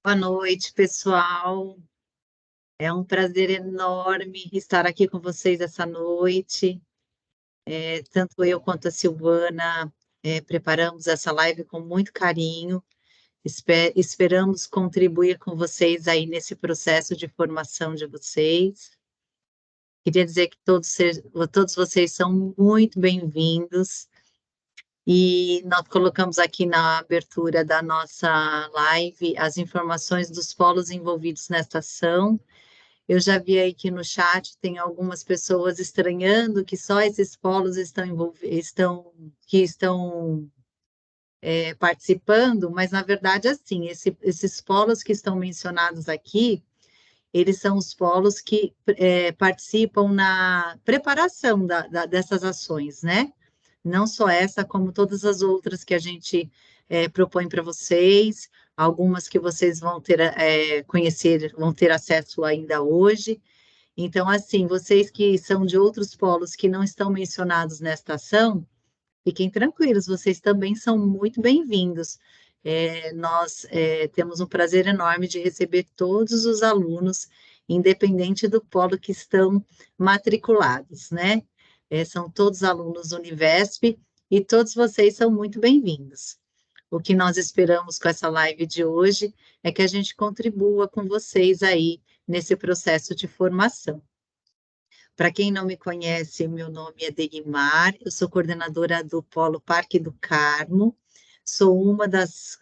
Boa noite, pessoal. É um prazer enorme estar aqui com vocês essa noite. Tanto eu quanto a Silvana preparamos essa live com muito carinho. Esperamos contribuir com vocês aí nesse processo de formação de vocês. Queria dizer que todos vocês são muito bem-vindos. E nós colocamos aqui na abertura da nossa live as informações dos polos envolvidos nesta ação. Eu já vi aí que no chat tem algumas pessoas estranhando que só esses polos que estão participando, mas na verdade, assim, esses polos que estão mencionados aqui, eles são os polos que participam na preparação dessas ações, né? Não só essa, como todas as outras que a gente propõe para vocês, algumas que vocês vão ter conhecer, vão ter acesso ainda hoje. Então, assim, vocês que são de outros polos que não estão mencionados nesta ação, fiquem tranquilos, vocês também são muito bem-vindos. Nós temos um prazer enorme de receber todos os alunos, independente do polo que estão matriculados, né? São todos alunos Univesp e todos vocês são muito bem-vindos. O que nós esperamos com essa live de hoje é que a gente contribua com vocês aí nesse processo de formação. Para quem não me conhece, meu nome é Degmar, eu sou coordenadora do Polo Parque do Carmo, sou uma das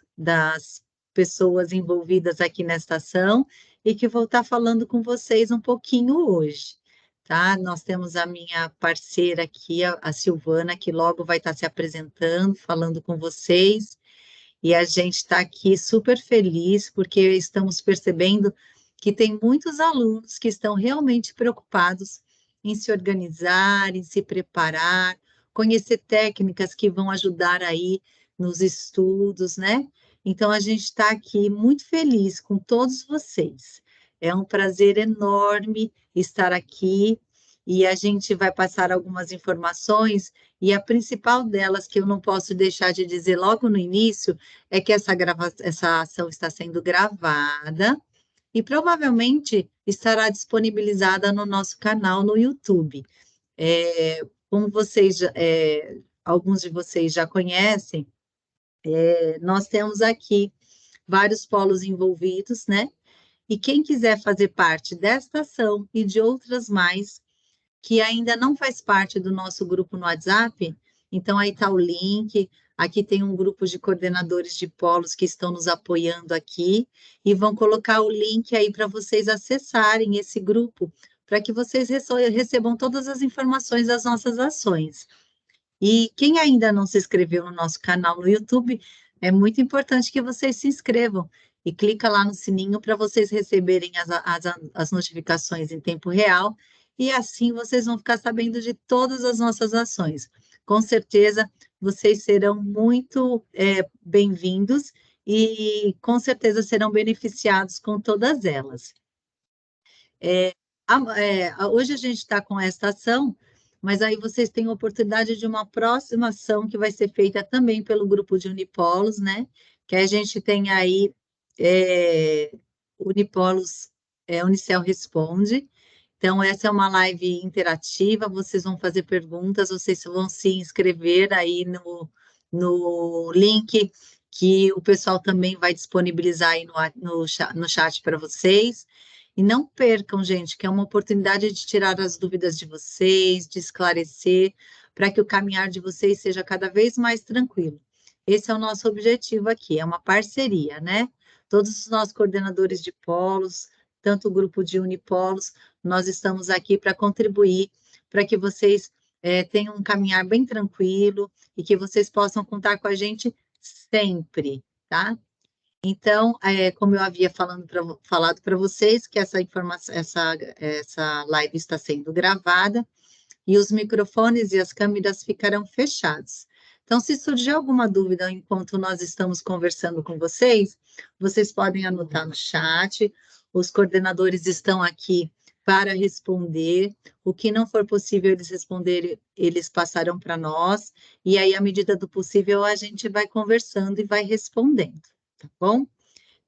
pessoas envolvidas aqui nesta ação e que vou estar falando com vocês um pouquinho hoje, tá? Nós temos a minha parceira aqui, a Silvana, que logo vai estar se apresentando, falando com vocês, e a gente está aqui super feliz porque estamos percebendo que tem muitos alunos que estão realmente preocupados em se organizar, em se preparar, conhecer técnicas que vão ajudar aí nos estudos, né? Então, a gente está aqui muito feliz com todos vocês. É um prazer enorme estar aqui e a gente vai passar algumas informações, e a principal delas, que eu não posso deixar de dizer logo no início, é que essa ação está sendo gravada e provavelmente estará disponibilizada no nosso canal no YouTube. Como alguns de vocês já conhecem, nós temos aqui vários polos envolvidos, né? E quem quiser fazer parte desta ação e de outras mais, que ainda não faz parte do nosso grupo no WhatsApp, então aí está o link. Aqui tem um grupo de coordenadores de polos que estão nos apoiando aqui e vão colocar o link aí para vocês acessarem esse grupo, para que vocês recebam todas as informações das nossas ações. E quem ainda não se inscreveu no nosso canal no YouTube, é muito importante que vocês se inscrevam e clica lá no sininho para vocês receberem as notificações em tempo real, e assim vocês vão ficar sabendo de todas as nossas ações. Com certeza, vocês serão muito bem-vindos e com certeza serão beneficiados com todas elas. Hoje a gente está com esta ação, mas aí vocês têm a oportunidade de uma próxima ação que vai ser feita também pelo grupo de Unipolos, né? Que a gente tem aí Unipolos, Unicel Responde. Então, essa é uma live interativa, vocês vão fazer perguntas, vocês vão se inscrever aí no link que o pessoal também vai disponibilizar aí no chat para vocês. E não percam, gente, que é uma oportunidade de tirar as dúvidas de vocês, de esclarecer, para que o caminhar de vocês seja cada vez mais tranquilo. Esse é o nosso objetivo aqui, é uma parceria, né? Todos os nossos coordenadores de polos, tanto o grupo de Unipolos, nós estamos aqui para contribuir, para que vocês tenham um caminhar bem tranquilo e que vocês possam contar com a gente sempre, tá? Então, como eu havia falado para vocês, que essa informação, essa live está sendo gravada e os microfones e as câmeras ficarão fechados. Então, se surgir alguma dúvida enquanto nós estamos conversando com vocês, vocês podem anotar no chat, os coordenadores estão aqui para responder. O que não for possível eles responderem, eles passarão para nós, e aí, à medida do possível, a gente vai conversando e vai respondendo, tá bom?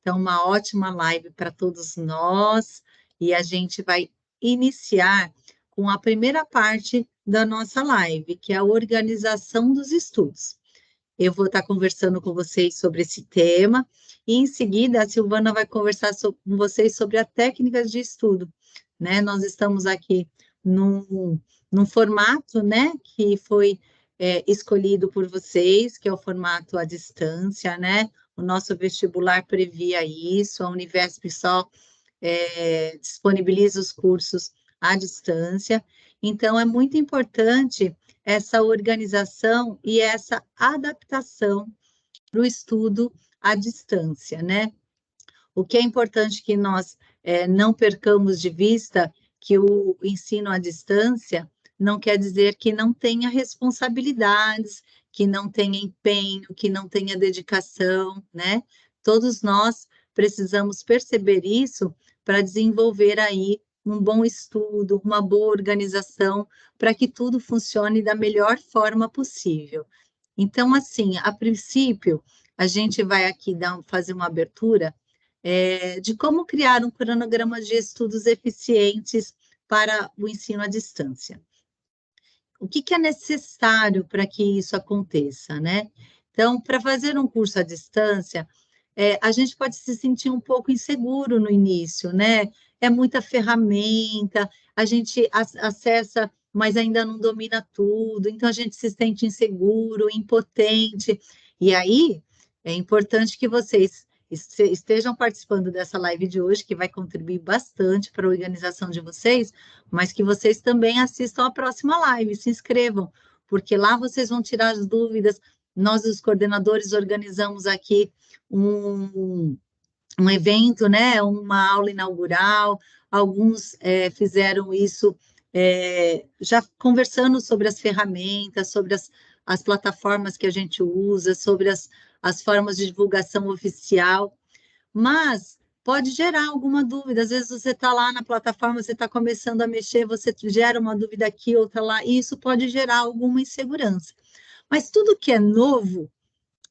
Então, uma ótima live para todos nós, e a gente vai iniciar com a primeira parte da nossa live, que é a organização dos estudos. Eu vou estar conversando com vocês sobre esse tema, e em seguida a Silvana vai conversar com vocês sobre as técnicas de estudo, né? Nós estamos aqui num formato, né, que foi escolhido por vocês, que é o formato à distância, né? O nosso vestibular previa isso, a Univesp só disponibiliza os cursos à distância. Então, é muito importante essa organização e essa adaptação para o estudo à distância, né? O que é importante que nós não percamos de vista que o ensino à distância não quer dizer que não tenha responsabilidades, que não tenha empenho, que não tenha dedicação, né? Todos nós precisamos perceber isso para desenvolver aí um bom estudo, uma boa organização, para que tudo funcione da melhor forma possível. Então, assim, a princípio, a gente vai aqui fazer uma abertura de como criar um cronograma de estudos eficientes para o ensino à distância. O que é necessário para que isso aconteça, né? Então, para fazer um curso à distância, a gente pode se sentir um pouco inseguro no início, né? É muita ferramenta, a gente acessa, mas ainda não domina tudo, então a gente se sente inseguro, impotente. E aí, é importante que vocês estejam participando dessa live de hoje, que vai contribuir bastante para a organização de vocês, mas que vocês também assistam a próxima live, se inscrevam, porque lá vocês vão tirar as dúvidas. Nós, os coordenadores, organizamos aqui um evento, né, uma aula inaugural, alguns fizeram isso já conversando sobre as ferramentas, sobre as plataformas que a gente usa, sobre as formas de divulgação oficial, mas pode gerar alguma dúvida. Às vezes você está lá na plataforma, você está começando a mexer, você gera uma dúvida aqui, outra lá, e isso pode gerar alguma insegurança. Mas tudo que é novo,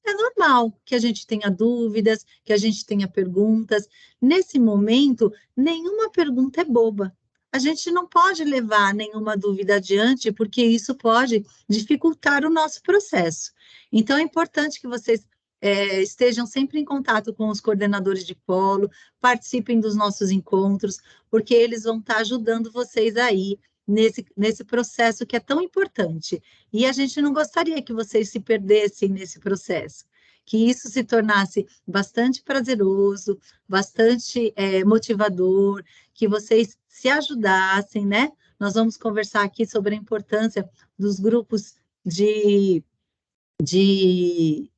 é normal que a gente tenha dúvidas, que a gente tenha perguntas. Nesse momento, nenhuma pergunta é boba. A gente não pode levar nenhuma dúvida adiante, porque isso pode dificultar o nosso processo. Então, é importante que vocês estejam sempre em contato com os coordenadores de polo, participem dos nossos encontros, porque eles vão estar ajudando vocês aí nesse processo que é tão importante. E a gente não gostaria que vocês se perdessem nesse processo, que isso se tornasse bastante prazeroso, bastante motivador, que vocês se ajudassem, né? Nós vamos conversar aqui sobre a importância dos grupos de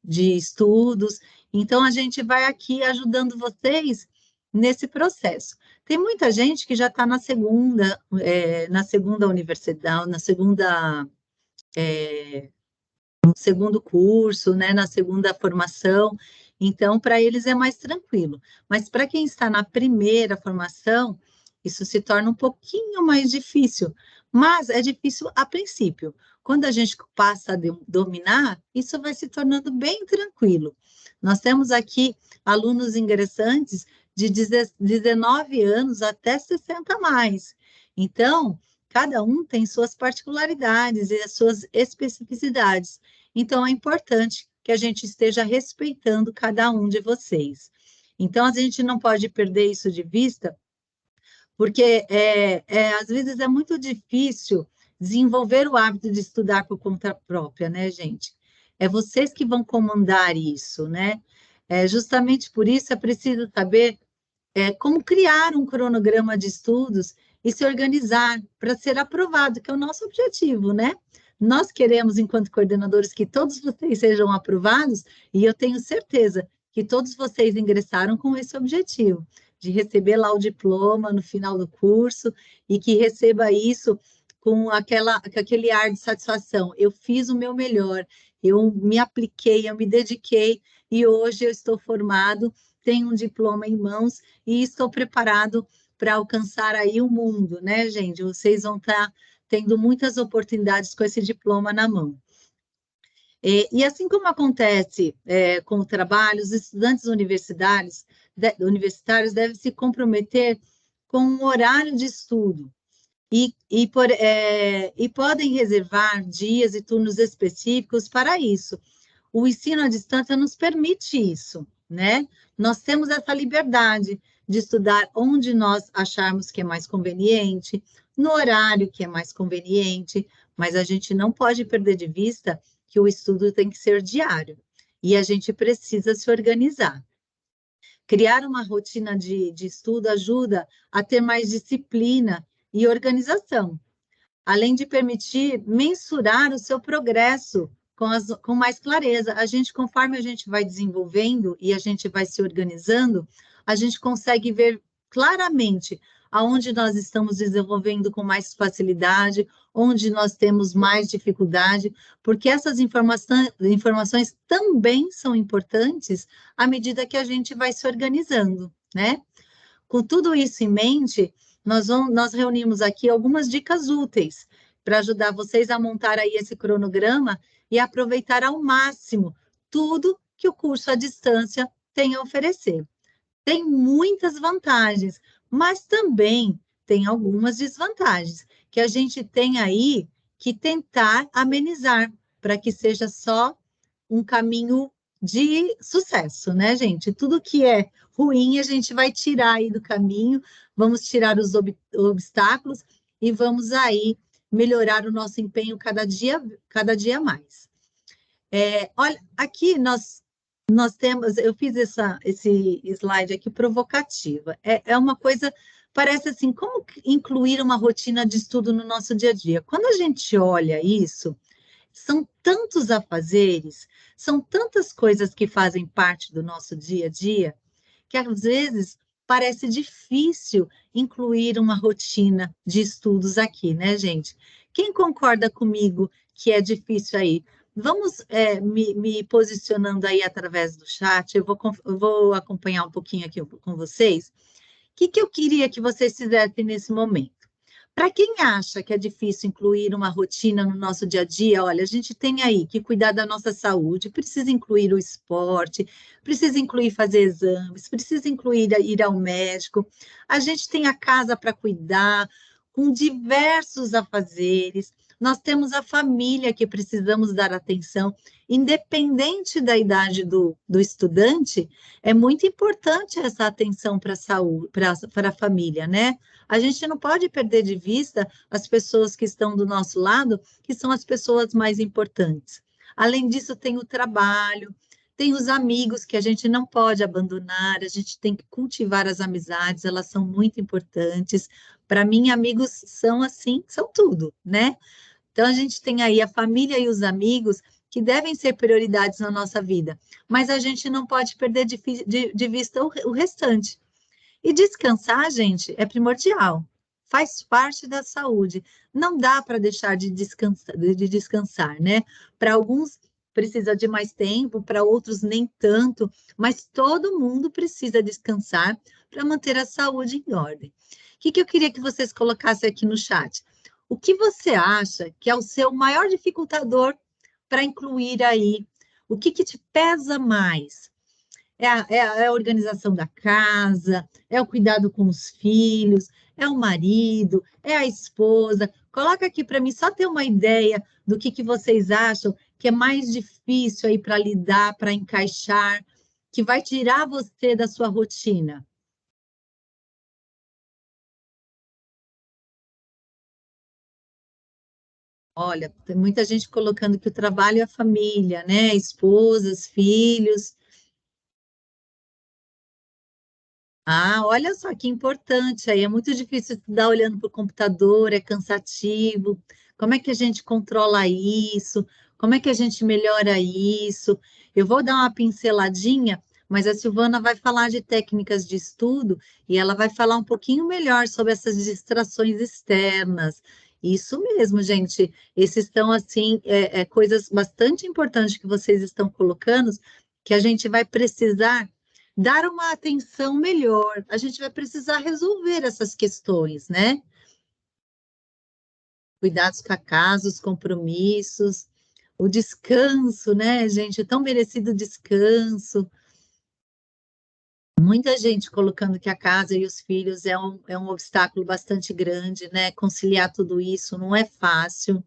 estudos. Então, a gente vai aqui ajudando vocês nesse processo. Tem muita gente que já está na segunda universidade, no segundo curso, né, na segunda formação, então, para eles é mais tranquilo. Mas para quem está na primeira formação, isso se torna um pouquinho mais difícil, mas é difícil a princípio. Quando a gente passa a dominar, isso vai se tornando bem tranquilo. Nós temos aqui alunos ingressantes de 19 anos até 60 mais. Então, cada um tem suas particularidades e as suas especificidades. Então, é importante que a gente esteja respeitando cada um de vocês. Então, a gente não pode perder isso de vista, porque às vezes é muito difícil desenvolver o hábito de estudar por conta própria, né, gente? É vocês que vão comandar isso, né? Justamente por isso é preciso saber como criar um cronograma de estudos e se organizar para ser aprovado, que é o nosso objetivo, né? Nós queremos, enquanto coordenadores, que todos vocês sejam aprovados, e eu tenho certeza que todos vocês ingressaram com esse objetivo, de receber lá o diploma no final do curso, e que receba isso com aquele ar de satisfação. Eu fiz o meu melhor, eu me apliquei, eu me dediquei, e hoje eu estou formado, tenho um diploma em mãos, e estou preparado para alcançar aí o mundo, né, gente? Vocês vão estar tendo muitas oportunidades com esse diploma na mão. E assim como acontece com o trabalho, os estudantes universitários universitários devem se comprometer com um horário de estudo e podem reservar dias e turnos específicos para isso. O ensino à distância nos permite isso, né? Nós temos essa liberdade de estudar onde nós acharmos que é mais conveniente, no horário que é mais conveniente, mas a gente não pode perder de vista que o estudo tem que ser diário e a gente precisa se organizar. Criar uma rotina de estudo ajuda a ter mais disciplina e organização, além de permitir mensurar o seu progresso com mais clareza. Conforme a gente vai desenvolvendo e a gente vai se organizando, a gente consegue ver claramente aonde nós estamos desenvolvendo com mais facilidade, onde nós temos mais dificuldade, porque essas informações também são importantes à medida que a gente vai se organizando, né? Com tudo isso em mente, nós reunimos aqui algumas dicas úteis para ajudar vocês a montar aí esse cronograma e aproveitar ao máximo tudo que o curso à distância tem a oferecer. Tem muitas vantagens, mas também tem algumas desvantagens que a gente tem aí que tentar amenizar para que seja só um caminho de sucesso, né, gente? Tudo que é ruim a gente vai tirar aí do caminho, vamos tirar os obstáculos e vamos aí melhorar o nosso empenho cada dia mais. Olha, aqui nós temos, eu fiz esse slide aqui provocativa. É uma coisa, parece assim, como incluir uma rotina de estudo no nosso dia a dia? Quando a gente olha isso, são tantos afazeres, são tantas coisas que fazem parte do nosso dia a dia, que às vezes parece difícil incluir uma rotina de estudos aqui, né, gente? Quem concorda comigo que é difícil aí? Vamos me posicionando aí através do chat, eu vou acompanhar um pouquinho aqui com vocês. O que eu queria que vocês fizessem nesse momento? Para quem acha que é difícil incluir uma rotina no nosso dia a dia, olha, a gente tem aí que cuidar da nossa saúde, precisa incluir o esporte, precisa incluir fazer exames, precisa incluir ir ao médico, a gente tem a casa para cuidar, com diversos afazeres, nós temos a família que precisamos dar atenção, independente da idade do estudante, é muito importante essa atenção para a saúde, para a família, né? A gente não pode perder de vista as pessoas que estão do nosso lado, que são as pessoas mais importantes. Além disso, tem o trabalho, tem os amigos que a gente não pode abandonar, a gente tem que cultivar as amizades, elas são muito importantes. Para mim, amigos são assim, são tudo, né? Então, a gente tem aí a família e os amigos que devem ser prioridades na nossa vida, mas a gente não pode perder de vista o restante. E descansar, gente, é primordial. Faz parte da saúde. Não dá para deixar de descansar, né? Para alguns precisa de mais tempo, para outros nem tanto, mas todo mundo precisa descansar para manter a saúde em ordem. O que eu queria que vocês colocassem aqui no chat? O que você acha que é o seu maior dificultador para incluir aí? O que te pesa mais? É a organização da casa, é o cuidado com os filhos, é o marido, é a esposa. Coloca aqui para mim só ter uma ideia do que vocês acham que é mais difícil aí para lidar, para encaixar, que vai tirar você da sua rotina. Olha, tem muita gente colocando que o trabalho é a família, né? Esposas, filhos. Ah, olha só que importante aí. É muito difícil estudar olhando para o computador, é cansativo. Como é que a gente controla isso? Como é que a gente melhora isso? Eu vou dar uma pinceladinha, mas a Silvana vai falar de técnicas de estudo e ela vai falar um pouquinho melhor sobre essas distrações externas. Isso mesmo, gente. Esses são, assim, coisas bastante importantes que vocês estão colocando, que a gente vai precisar dar uma atenção melhor. A gente vai precisar resolver essas questões, né? Cuidados com a casa, os compromissos, o descanso, né, gente? Tão merecido descanso. Muita gente colocando que a casa e os filhos é um obstáculo bastante grande, né? Conciliar tudo isso não é fácil.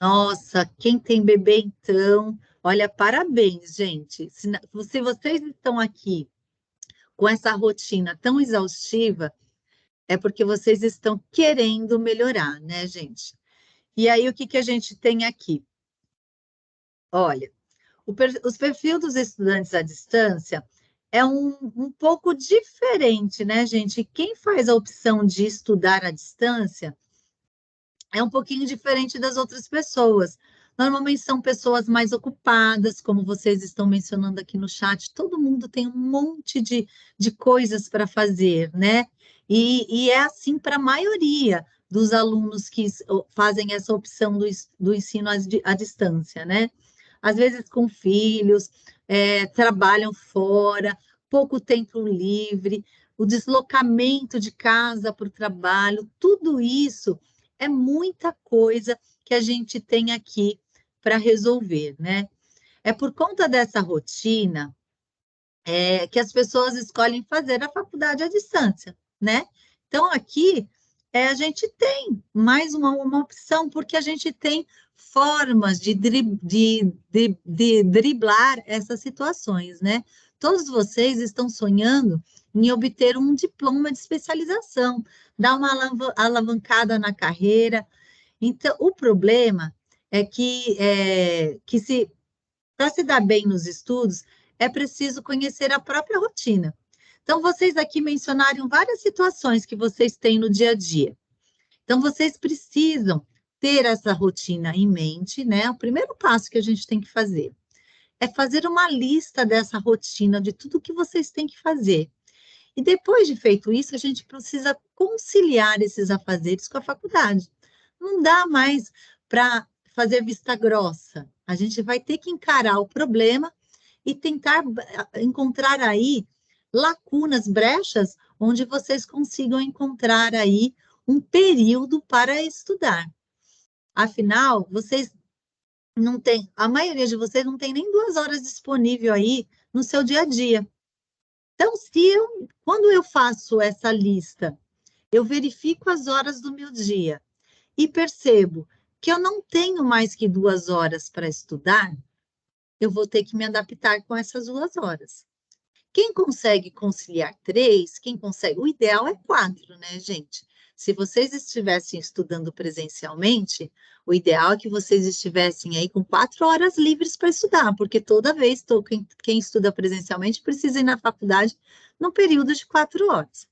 Nossa, quem tem bebê, então, olha, parabéns, gente. Se vocês estão aqui com essa rotina tão exaustiva, é porque vocês estão querendo melhorar, né, gente? E aí, o que que a gente tem aqui? Olha, os perfis dos estudantes à distância é um pouco diferente, né, gente? Quem faz a opção de estudar à distância é um pouquinho diferente das outras pessoas. Normalmente são pessoas mais ocupadas, como vocês estão mencionando aqui no chat, todo mundo tem um monte de coisas para fazer, né? E é assim para a maioria dos alunos que fazem essa opção do ensino à distância, né? Às vezes com filhos, trabalham fora, pouco tempo livre, o deslocamento de casa para o trabalho, tudo isso é muita coisa que a gente tem aqui para resolver, né? É por conta dessa rotina que as pessoas escolhem fazer a faculdade à distância, né? Então, aqui a gente tem mais uma opção, porque a gente tem formas de driblar essas situações, né? Todos vocês estão sonhando em obter um diploma de especialização, dar uma alavancada na carreira. Então, o problema é que se para se dar bem nos estudos, é preciso conhecer a própria rotina. Então, vocês aqui mencionaram várias situações que vocês têm no dia a dia. Então, vocês precisam ter essa rotina em mente, né? O primeiro passo que a gente tem que fazer é fazer uma lista dessa rotina, de tudo que vocês têm que fazer. E depois de feito isso, a gente precisa conciliar esses afazeres com a faculdade. Não dá mais para fazer vista grossa. A gente vai ter que encarar o problema e tentar encontrar aí lacunas, brechas, onde vocês consigam encontrar aí um período para estudar. Afinal, vocês não têm, a maioria de vocês não tem nem 2 horas disponível aí no seu dia a dia. Então, quando eu faço essa lista, eu verifico as horas do meu dia e percebo que eu não tenho mais que 2 horas para estudar, eu vou ter que me adaptar com essas 2 horas. Quem consegue conciliar 3, quem consegue, o ideal é 4, né, gente? Se vocês estivessem estudando presencialmente, o ideal é que vocês estivessem aí com 4 horas livres para estudar, porque toda vez quem estuda presencialmente precisa ir na faculdade num período de 4 horas.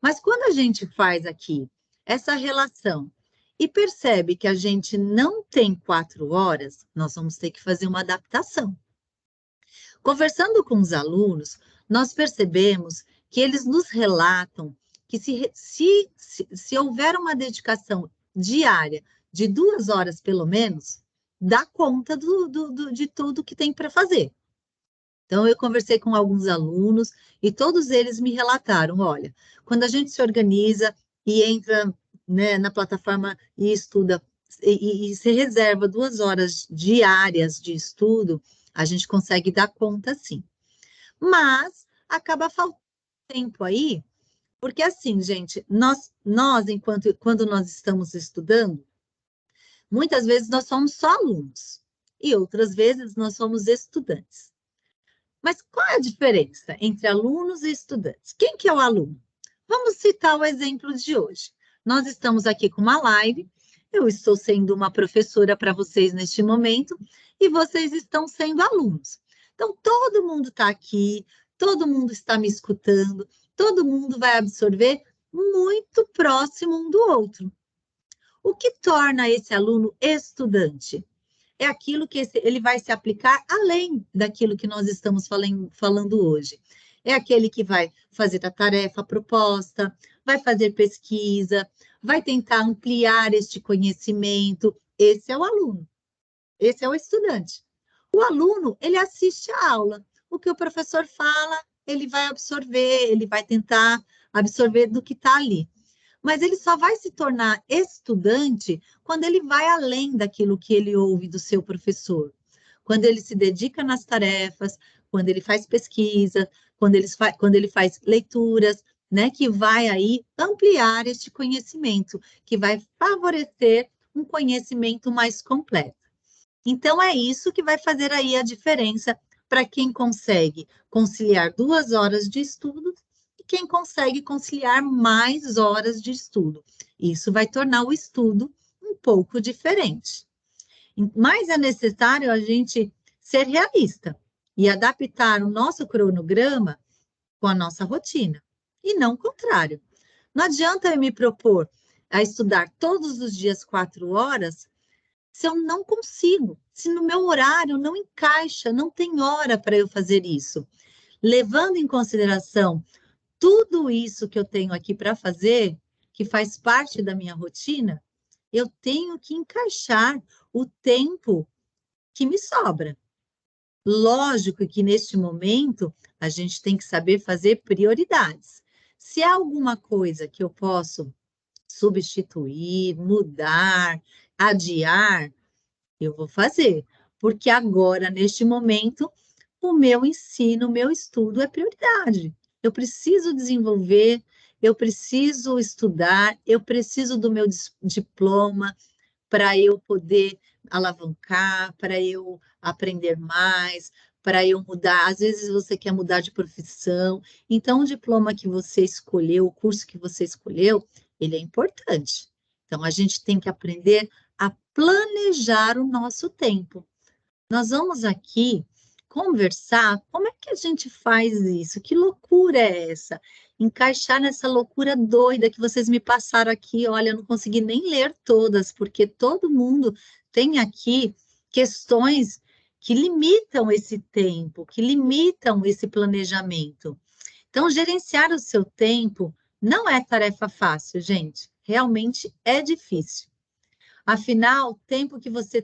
Mas quando a gente faz aqui essa relação e percebe que a gente não tem 4 horas, nós vamos ter que fazer uma adaptação. Conversando com os alunos, nós percebemos que eles nos relatam que se houver uma dedicação diária de 2 horas, pelo menos, dá conta de tudo que tem para fazer. Então, eu conversei com alguns alunos e todos eles me relataram, olha, quando a gente se organiza e entra, né, na plataforma e estuda, e se reserva 2 horas diárias de estudo, a gente consegue dar conta, sim. Mas acaba faltando tempo aí, porque assim, gente, quando nós estamos estudando, muitas vezes nós somos só alunos, e outras vezes nós somos estudantes. Mas qual é a diferença entre alunos e estudantes? Quem que é o aluno? Vamos citar o exemplo de hoje. Nós estamos aqui com uma live, eu estou sendo uma professora para vocês neste momento, e vocês estão sendo alunos. Então, todo mundo está aqui, todo mundo está me escutando, todo mundo vai absorver muito próximo um do outro. O que torna esse aluno estudante? É aquilo que ele vai se aplicar além daquilo que nós estamos falando hoje. É aquele que vai fazer a tarefa proposta, vai fazer pesquisa, vai tentar ampliar este conhecimento. Esse é o aluno, esse é o estudante. O aluno, ele assiste a aula. O que o professor fala, ele vai absorver, ele vai tentar absorver do que está ali. Mas ele só vai se tornar estudante quando ele vai além daquilo que ele ouve do seu professor. Quando ele se dedica nas tarefas, quando ele faz pesquisa, quando ele faz leituras, né, que vai aí ampliar este conhecimento, que vai favorecer um conhecimento mais completo. Então, é isso que vai fazer aí a diferença para quem consegue conciliar 2 horas de estudo e quem consegue conciliar mais horas de estudo. Isso vai tornar o estudo um pouco diferente. Mas é necessário a gente ser realista e adaptar o nosso cronograma com a nossa rotina, e não o contrário. Não adianta eu me propor a estudar todos os dias 4 horas se eu não consigo, se no meu horário não encaixa, não tem hora para eu fazer isso. Levando em consideração tudo isso que eu tenho aqui para fazer, que faz parte da minha rotina, eu tenho que encaixar o tempo que me sobra. Lógico que neste momento a gente tem que saber fazer prioridades. Se há alguma coisa que eu posso substituir, mudar, adiar, eu vou fazer, porque agora, neste momento, o meu ensino, o meu estudo é prioridade. Eu preciso desenvolver, eu preciso estudar, eu preciso do meu diploma para eu poder alavancar, para eu aprender mais, para eu mudar. Às vezes você quer mudar de profissão, então o diploma que você escolheu, o curso que você escolheu, ele é importante. Então a gente tem que aprender a planejar o nosso tempo. Nós vamos aqui conversar como é que a gente faz isso? Que loucura é essa? Encaixar nessa loucura doida que vocês me passaram aqui. Olha, eu não consegui nem ler todas, porque todo mundo tem aqui questões que limitam esse tempo, que limitam esse planejamento. Então, gerenciar o seu tempo não é tarefa fácil, gente. Realmente é difícil. Afinal, o tempo que você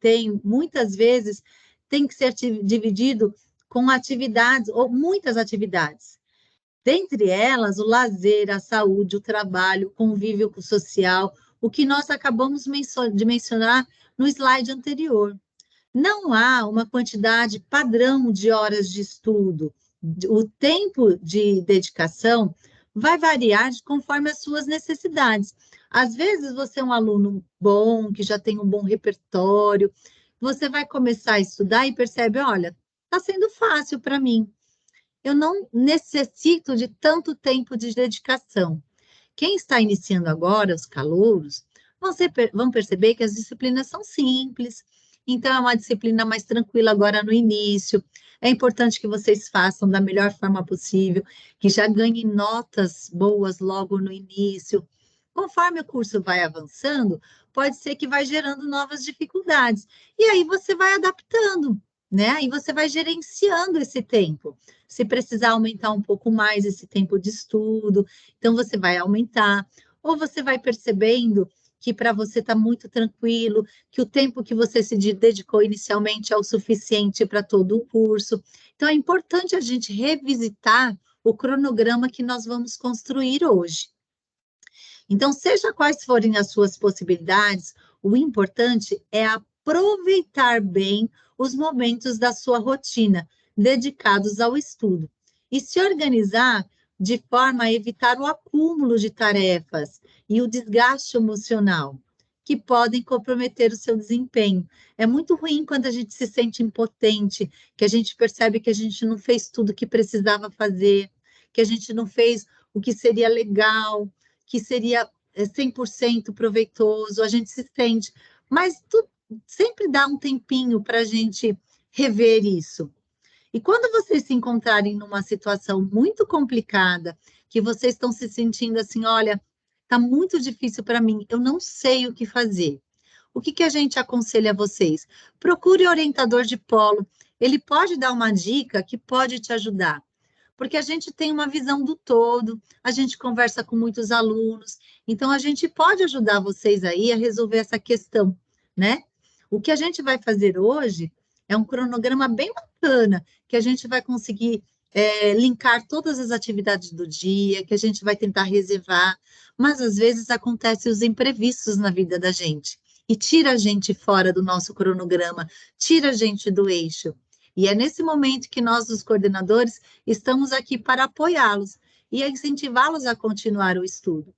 tem, muitas vezes, tem que ser dividido com atividades, ou muitas atividades. Dentre elas, o lazer, a saúde, o trabalho, o convívio social, o que nós acabamos de mencionar no slide anterior. Não há uma quantidade padrão de horas de estudo. O tempo de dedicação vai variar conforme as suas necessidades. Às vezes, você é um aluno bom, que já tem um bom repertório, você vai começar a estudar e percebe, olha, está sendo fácil para mim. Eu não necessito de tanto tempo de dedicação. Quem está iniciando agora, os calouros, vão perceber que as disciplinas são simples, então é uma disciplina mais tranquila agora no início. É importante que vocês façam da melhor forma possível, que já ganhem notas boas logo no início. Conforme o curso vai avançando, pode ser que vai gerando novas dificuldades. E aí você vai adaptando, né? E você vai gerenciando esse tempo. Se precisar aumentar um pouco mais esse tempo de estudo, então você vai aumentar. Ou você vai percebendo que para você está muito tranquilo, que o tempo que você se dedicou inicialmente é o suficiente para todo o curso. Então, é importante a gente revisitar o cronograma que nós vamos construir hoje. Então, seja quais forem as suas possibilidades, o importante é aproveitar bem os momentos da sua rotina dedicados ao estudo e se organizar de forma a evitar o acúmulo de tarefas e o desgaste emocional que podem comprometer o seu desempenho. É muito ruim quando a gente se sente impotente, que a gente percebe que a gente não fez tudo o que precisava fazer, que a gente não fez o que seria legal, que seria 100% proveitoso, a gente se sente, mas sempre dá um tempinho para a gente rever isso. E quando vocês se encontrarem numa situação muito complicada, que vocês estão se sentindo assim, olha, está muito difícil para mim, eu não sei o que fazer. O que a gente aconselha a vocês? Procure o orientador de polo, ele pode dar uma dica que pode te ajudar, porque a gente tem uma visão do todo, a gente conversa com muitos alunos, então a gente pode ajudar vocês aí a resolver essa questão, né? O que a gente vai fazer hoje é um cronograma bem bacana, que a gente vai conseguir linkar todas as atividades do dia, que a gente vai tentar reservar, mas às vezes acontecem os imprevistos na vida da gente, e tira a gente fora do nosso cronograma, tira a gente do eixo. E é nesse momento que nós, os coordenadores, estamos aqui para apoiá-los e incentivá-los a continuar o estudo.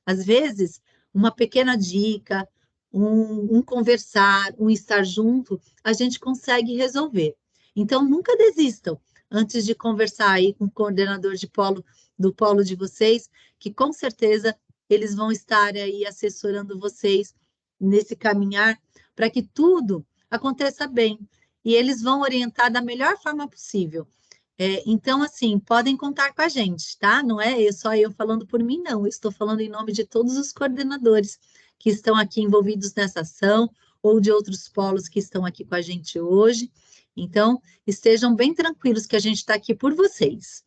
Às vezes, uma pequena dica, um conversar, um estar junto, a gente consegue resolver. Então, nunca desistam antes de conversar aí com o coordenador de polo, do polo de vocês, que com certeza eles vão estar aí assessorando vocês nesse caminhar para que tudo aconteça bem. E eles vão orientar da melhor forma possível. Então, assim, podem contar com a gente, tá? Não é só eu falando por mim, não. Eu estou falando em nome de todos os coordenadores que estão aqui envolvidos nessa ação, ou de outros polos que estão aqui com a gente hoje. Então, estejam bem tranquilos que a gente está aqui por vocês.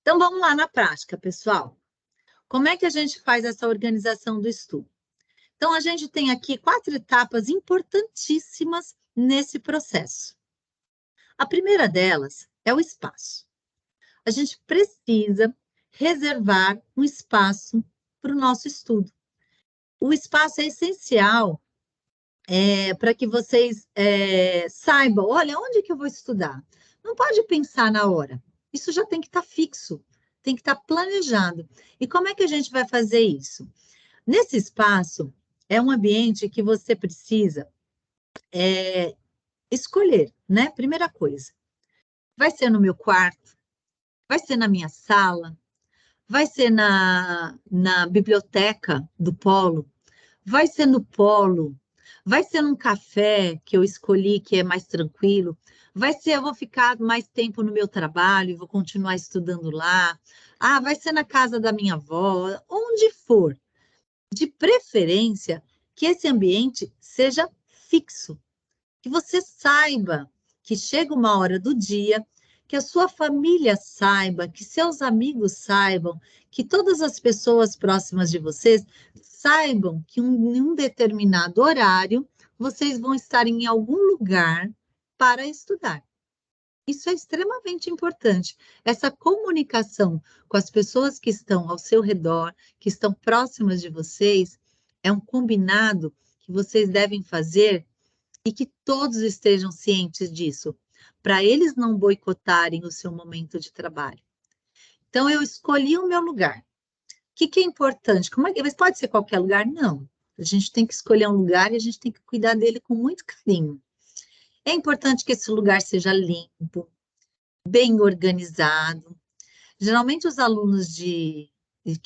Então, vamos lá na prática, pessoal. Como é que a gente faz essa organização do estudo? Então, a gente tem aqui 4 etapas importantíssimas nesse processo. A primeira delas é o espaço. A gente precisa reservar um espaço para o nosso estudo. O espaço é essencial para que vocês saibam, olha, onde que eu vou estudar? Não pode pensar na hora. Isso já tem que estar fixo, tem que estar planejado. E como é que a gente vai fazer isso? Nesse espaço, é um ambiente que você precisa escolher, né? Primeira coisa, vai ser no meu quarto, vai ser na minha sala, vai ser na biblioteca do polo, vai ser no polo, vai ser num café que eu escolhi que é mais tranquilo, vai ser, eu vou ficar mais tempo no meu trabalho e vou continuar estudando lá, vai ser na casa da minha avó, onde for. De preferência, que esse ambiente seja fixo, que você saiba que chega uma hora do dia, que a sua família saiba, que seus amigos saibam, que todas as pessoas próximas de vocês saibam que em um determinado horário vocês vão estar em algum lugar para estudar. Isso é extremamente importante. Essa comunicação com as pessoas que estão ao seu redor, que estão próximas de vocês, é um combinado que vocês devem fazer e que todos estejam cientes disso, para eles não boicotarem o seu momento de trabalho. Então, eu escolhi o meu lugar. O que é importante? Mas pode ser qualquer lugar? Não. A gente tem que escolher um lugar e a gente tem que cuidar dele com muito carinho. É importante que esse lugar seja limpo, bem organizado. Geralmente, os alunos que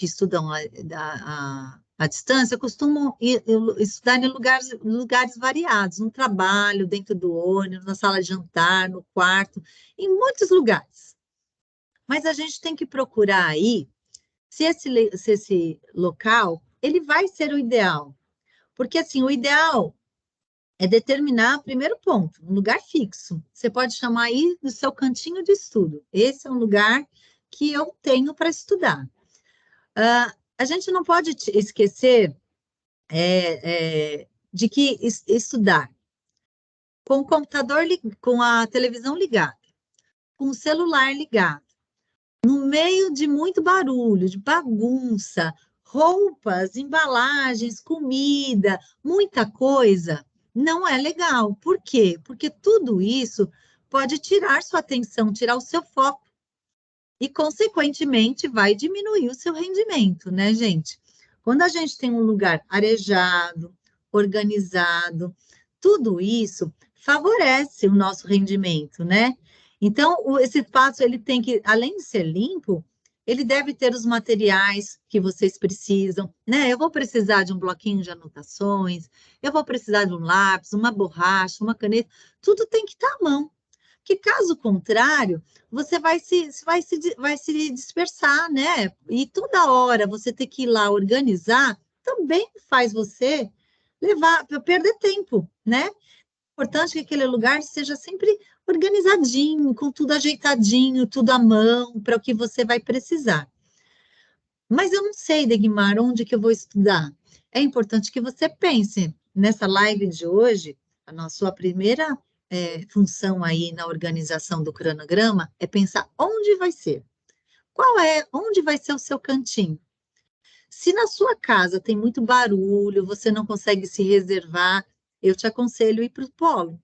estudam à distância costumam estudar em lugares variados, no trabalho, dentro do ônibus, na sala de jantar, no quarto, em muitos lugares. Mas a gente tem que procurar aí se esse local ele vai ser o ideal. Porque, assim, o ideal é determinar, primeiro ponto, um lugar fixo. Você pode chamar aí do seu cantinho de estudo. Esse é um lugar que eu tenho para estudar. A gente não pode esquecer de que estudar com o computador, com a televisão ligada, com o celular ligado, no meio de muito barulho, de bagunça, roupas, embalagens, comida, muita coisa, não é legal. Por quê? Porque tudo isso pode tirar sua atenção, tirar o seu foco. E, consequentemente, vai diminuir o seu rendimento, né, gente? Quando a gente tem um lugar arejado, organizado, tudo isso favorece o nosso rendimento, né? Então, esse espaço, ele tem que, além de ser limpo, ele deve ter os materiais que vocês precisam, né? Eu vou precisar de um bloquinho de anotações, eu vou precisar de um lápis, uma borracha, uma caneta, tudo tem que estar à mão. Que caso contrário, você vai se dispersar, né? E toda hora você ter que ir lá organizar, também faz você perder tempo, né? É importante que aquele lugar seja sempre organizadinho, com tudo ajeitadinho, tudo à mão, para o que você vai precisar. Mas eu não sei, Degmar, onde que eu vou estudar. É importante que você pense nessa live de hoje, sua primeira função aí na organização do cronograma é pensar onde vai ser. Onde vai ser o seu cantinho? Se na sua casa tem muito barulho, você não consegue se reservar, eu te aconselho ir para o polo,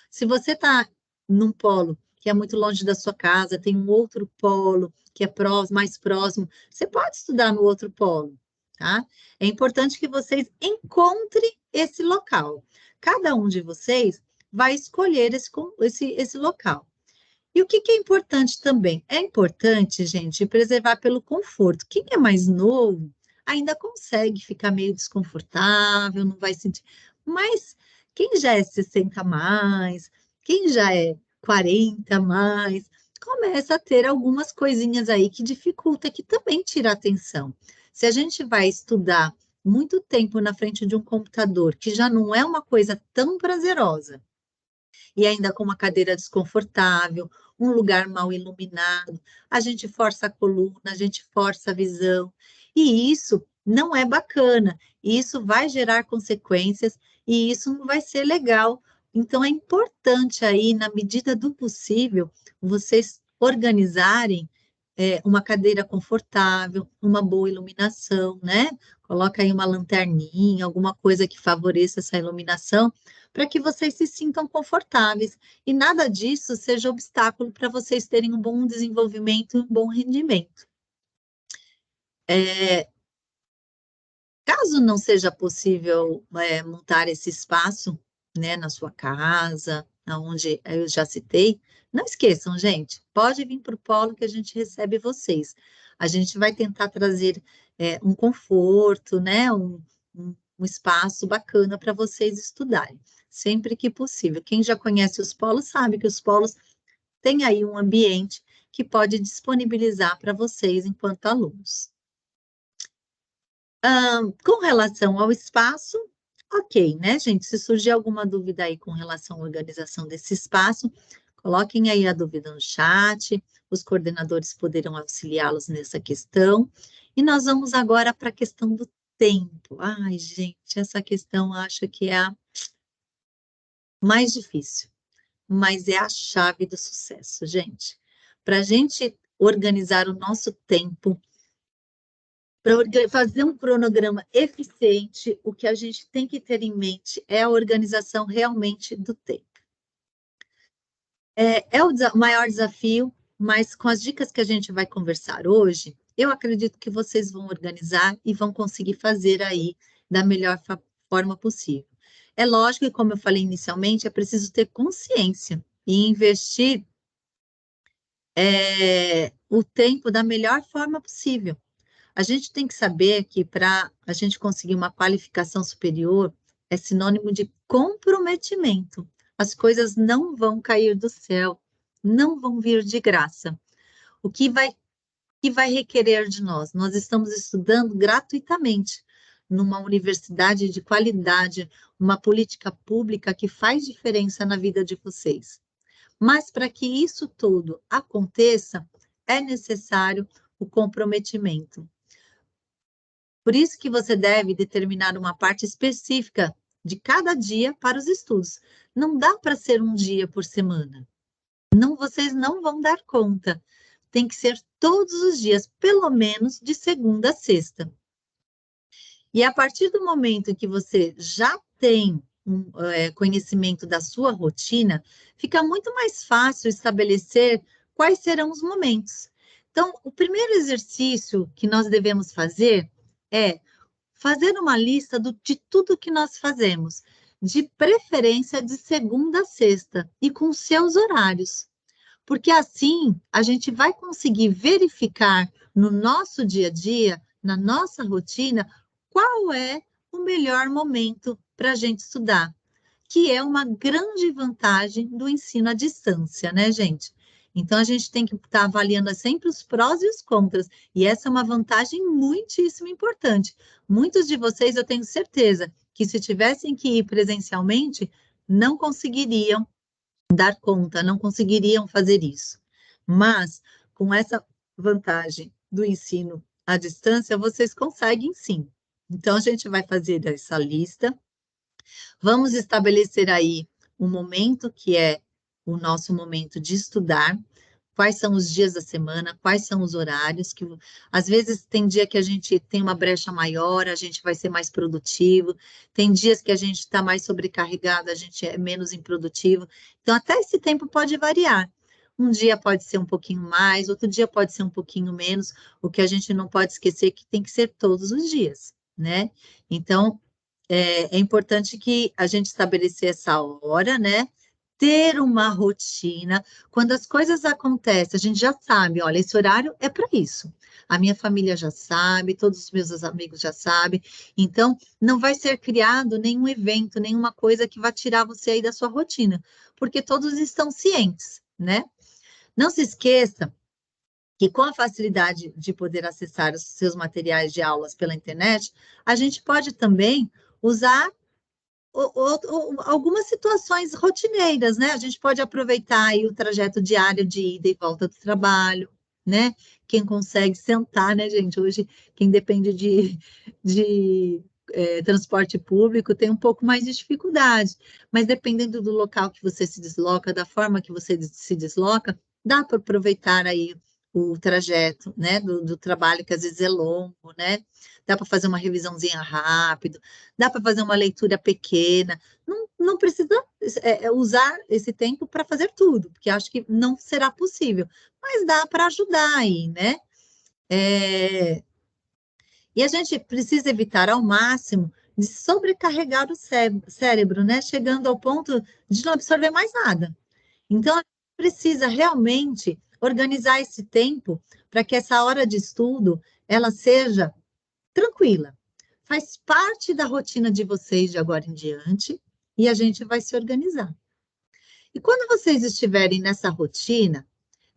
se você está num polo que é muito longe da sua casa, tem um outro polo que é mais próximo, você pode estudar no outro polo, tá? É importante que vocês encontrem esse local. Cada um de vocês vai escolher esse local. E o que é importante também? É importante, gente, preservar pelo conforto. Quem é mais novo ainda consegue ficar meio desconfortável, não vai sentir. Mas quem já é 60 a mais, quem já é 40 a mais, começa a ter algumas coisinhas aí que dificulta, que também tira a atenção. Se a gente vai estudar muito tempo na frente de um computador, que já não é uma coisa tão prazerosa, e ainda com uma cadeira desconfortável, um lugar mal iluminado, a gente força a coluna, a gente força a visão, e isso não é bacana, e isso vai gerar consequências, e isso não vai ser legal. Então, é importante aí, na medida do possível, vocês organizarem uma cadeira confortável, uma boa iluminação, né? Coloca aí uma lanterninha, alguma coisa que favoreça essa iluminação, para que vocês se sintam confortáveis e nada disso seja obstáculo para vocês terem um bom desenvolvimento e um bom rendimento. Caso não seja possível montar esse espaço, né, na sua casa, onde eu já citei, não esqueçam, gente, pode vir para o polo que a gente recebe vocês. A gente vai tentar trazer um conforto, né, um espaço bacana para vocês estudarem, sempre que possível. Quem já conhece os polos sabe que os polos têm aí um ambiente que pode disponibilizar para vocês enquanto alunos. Com relação ao espaço, ok, né, gente? Se surgir alguma dúvida aí com relação à organização desse espaço, coloquem aí a dúvida no chat, os coordenadores poderão auxiliá-los nessa questão. E nós vamos agora para a questão do tempo. Ai, gente, essa questão acho que é a mais difícil, mas é a chave do sucesso, gente. Para a gente organizar o nosso tempo, para fazer um cronograma eficiente, o que a gente tem que ter em mente é a organização realmente do tempo. É o maior desafio, mas com as dicas que a gente vai conversar hoje, eu acredito que vocês vão organizar e vão conseguir fazer aí da melhor forma possível. É lógico que, como eu falei inicialmente, é preciso ter consciência e investir o tempo da melhor forma possível. A gente tem que saber que para a gente conseguir uma qualificação superior é sinônimo de comprometimento. As coisas não vão cair do céu, não vão vir de graça. O que vai requerer de nós? Nós estamos estudando gratuitamente numa universidade de qualidade, uma política pública que faz diferença na vida de vocês. Mas para que isso tudo aconteça, é necessário o comprometimento. Por isso que você deve determinar uma parte específica de cada dia para os estudos. Não dá para ser um dia por semana. Não, vocês não vão dar conta. Tem que ser todos os dias, pelo menos de segunda a sexta. E a partir do momento que você já tem conhecimento da sua rotina, fica muito mais fácil estabelecer quais serão os momentos. Então, o primeiro exercício que nós devemos fazer é fazer uma lista de tudo que nós fazemos, de preferência de segunda a sexta, e com seus horários. Porque assim a gente vai conseguir verificar no nosso dia a dia, na nossa rotina, qual é o melhor momento para a gente estudar, que é uma grande vantagem do ensino à distância, né, gente? Então, a gente tem que estar avaliando sempre os prós e os contras, e essa é uma vantagem muitíssimo importante. Muitos de vocês, eu tenho certeza, que se tivessem que ir presencialmente, não conseguiriam dar conta, não conseguiriam fazer isso. Mas, com essa vantagem do ensino à distância, vocês conseguem sim. Então, a gente vai fazer essa lista. Vamos estabelecer aí um momento que é o nosso momento de estudar. quais são os dias da semana, quais são os horários, que às vezes tem dia que a gente tem uma brecha maior, a gente vai ser mais produtivo, tem dias que a gente está mais sobrecarregado, a gente é menos improdutivo. Então, até esse tempo pode variar. Um dia pode ser um pouquinho mais, outro dia pode ser um pouquinho menos. O que a gente não pode esquecer é que tem que ser todos os dias, né? Então, é importante que a gente estabelecer essa hora, né? Ter uma rotina. Quando as coisas acontecem, a gente já sabe, olha, esse horário é para isso. A minha família já sabe, todos os meus amigos já sabem. Então, não vai ser criado nenhum evento, nenhuma coisa que vá tirar você aí da sua rotina, porque todos estão cientes, né? Não se esqueça que com a facilidade de poder acessar os seus materiais de aulas pela internet, a gente pode também usar algumas situações rotineiras, né? A gente pode aproveitar aí o trajeto diário de ida e volta do trabalho, né? Quem consegue sentar, né, gente? Hoje, quem depende de transporte público tem um pouco mais de dificuldade, mas dependendo do local que você se desloca, da forma que você se desloca, dá para aproveitar aí o trajeto, né, do trabalho, que às vezes é longo, né? Dá para fazer uma revisãozinha rápido, dá para fazer uma leitura pequena, não precisa usar esse tempo para fazer tudo, porque acho que não será possível, mas dá para ajudar aí, né? É, e a gente precisa evitar ao máximo de sobrecarregar o cérebro, né? Chegando ao ponto de não absorver mais nada. Então, a gente precisa realmente organizar esse tempo para que essa hora de estudo ela seja tranquila. Faz parte da rotina de vocês de agora em diante e a gente vai se organizar. E quando vocês estiverem nessa rotina,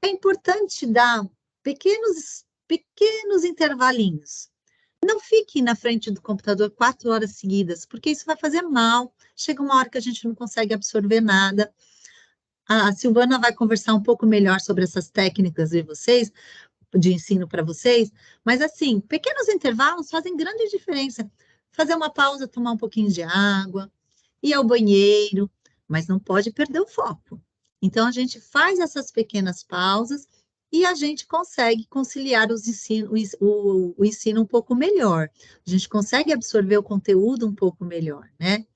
é importante dar pequenos intervalinhos. Não fique na frente do computador 4 horas seguidas, porque isso vai fazer mal. Chega uma hora que a gente não consegue absorver nada. A Silvana vai conversar um pouco melhor sobre essas técnicas de ensino para vocês, mas assim, pequenos intervalos fazem grande diferença. Fazer uma pausa, tomar um pouquinho de água, ir ao banheiro, mas não pode perder o foco. Então, a gente faz essas pequenas pausas e a gente consegue conciliar o ensino um pouco melhor. A gente consegue absorver o conteúdo um pouco melhor, né?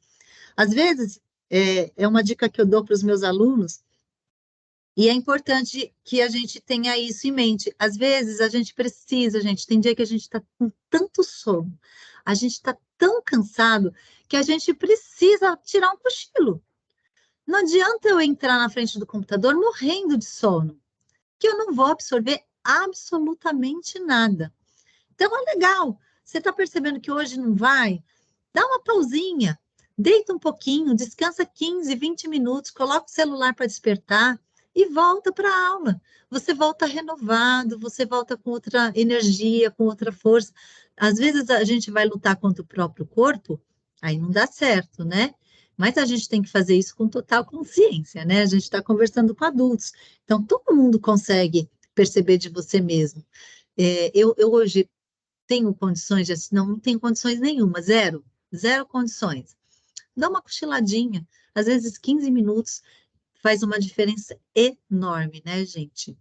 Às vezes, é uma dica que eu dou para os meus alunos, e é importante que a gente tenha isso em mente. Às vezes a gente precisa, gente, tem dia que a gente está com tanto sono, a gente está tão cansado que a gente precisa tirar um cochilo. Não adianta eu entrar na frente do computador morrendo de sono, que eu não vou absorver absolutamente nada. Então é legal. Você está percebendo que hoje não vai? Dá uma pausinha, deita um pouquinho, descansa 15, 20 minutos, coloca o celular para despertar e volta para a aula. Você volta renovado, você volta com outra energia, com outra força. Às vezes a gente vai lutar contra o próprio corpo, aí não dá certo, né? Mas a gente tem que fazer isso com total consciência, né? A gente está conversando com adultos, então todo mundo consegue perceber de você mesmo. Eu hoje tenho condições de assistir, não tenho condições nenhuma, zero condições. Dá uma cochiladinha, às vezes 15 minutos faz uma diferença enorme, né, gente?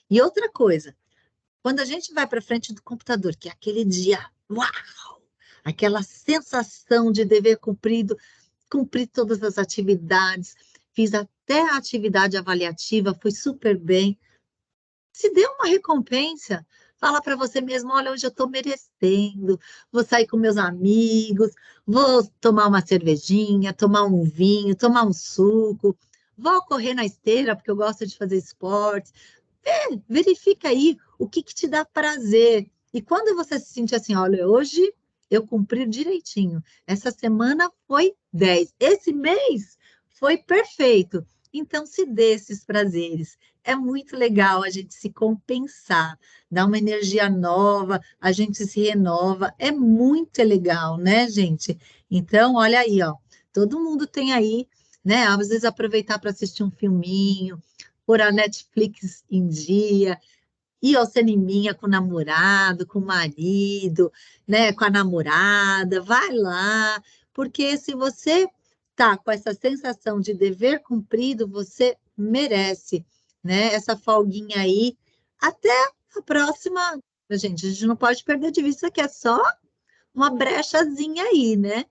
E outra coisa, quando a gente vai para frente do computador, que é aquele dia, uau, aquela sensação de dever cumprido, cumprir todas as atividades, fiz até a atividade avaliativa, fui super bem. Se dê uma recompensa, fala para você mesmo, olha, hoje eu estou merecendo, vou sair com meus amigos, vou tomar uma cervejinha, tomar um vinho, tomar um suco, vou correr na esteira, porque eu gosto de fazer esporte. Verifica aí o que te dá prazer. E quando você se sentir assim, olha, hoje eu cumpri direitinho, essa semana foi 10, esse mês foi perfeito. Então, se dê esses prazeres. É muito legal a gente se compensar, dar uma energia nova, a gente se renova. É muito legal, né, gente? Então, olha aí, ó. Todo mundo tem aí, né? Às vezes aproveitar para assistir um filminho, pôr a Netflix em dia, ir ao cineminha com o namorado, com o marido, né, com a namorada, vai lá, porque se você tá com essa sensação de dever cumprido, você merece, né? Essa folguinha aí, até a próxima. Gente, a gente não pode perder de vista que é só uma brechazinha aí, né?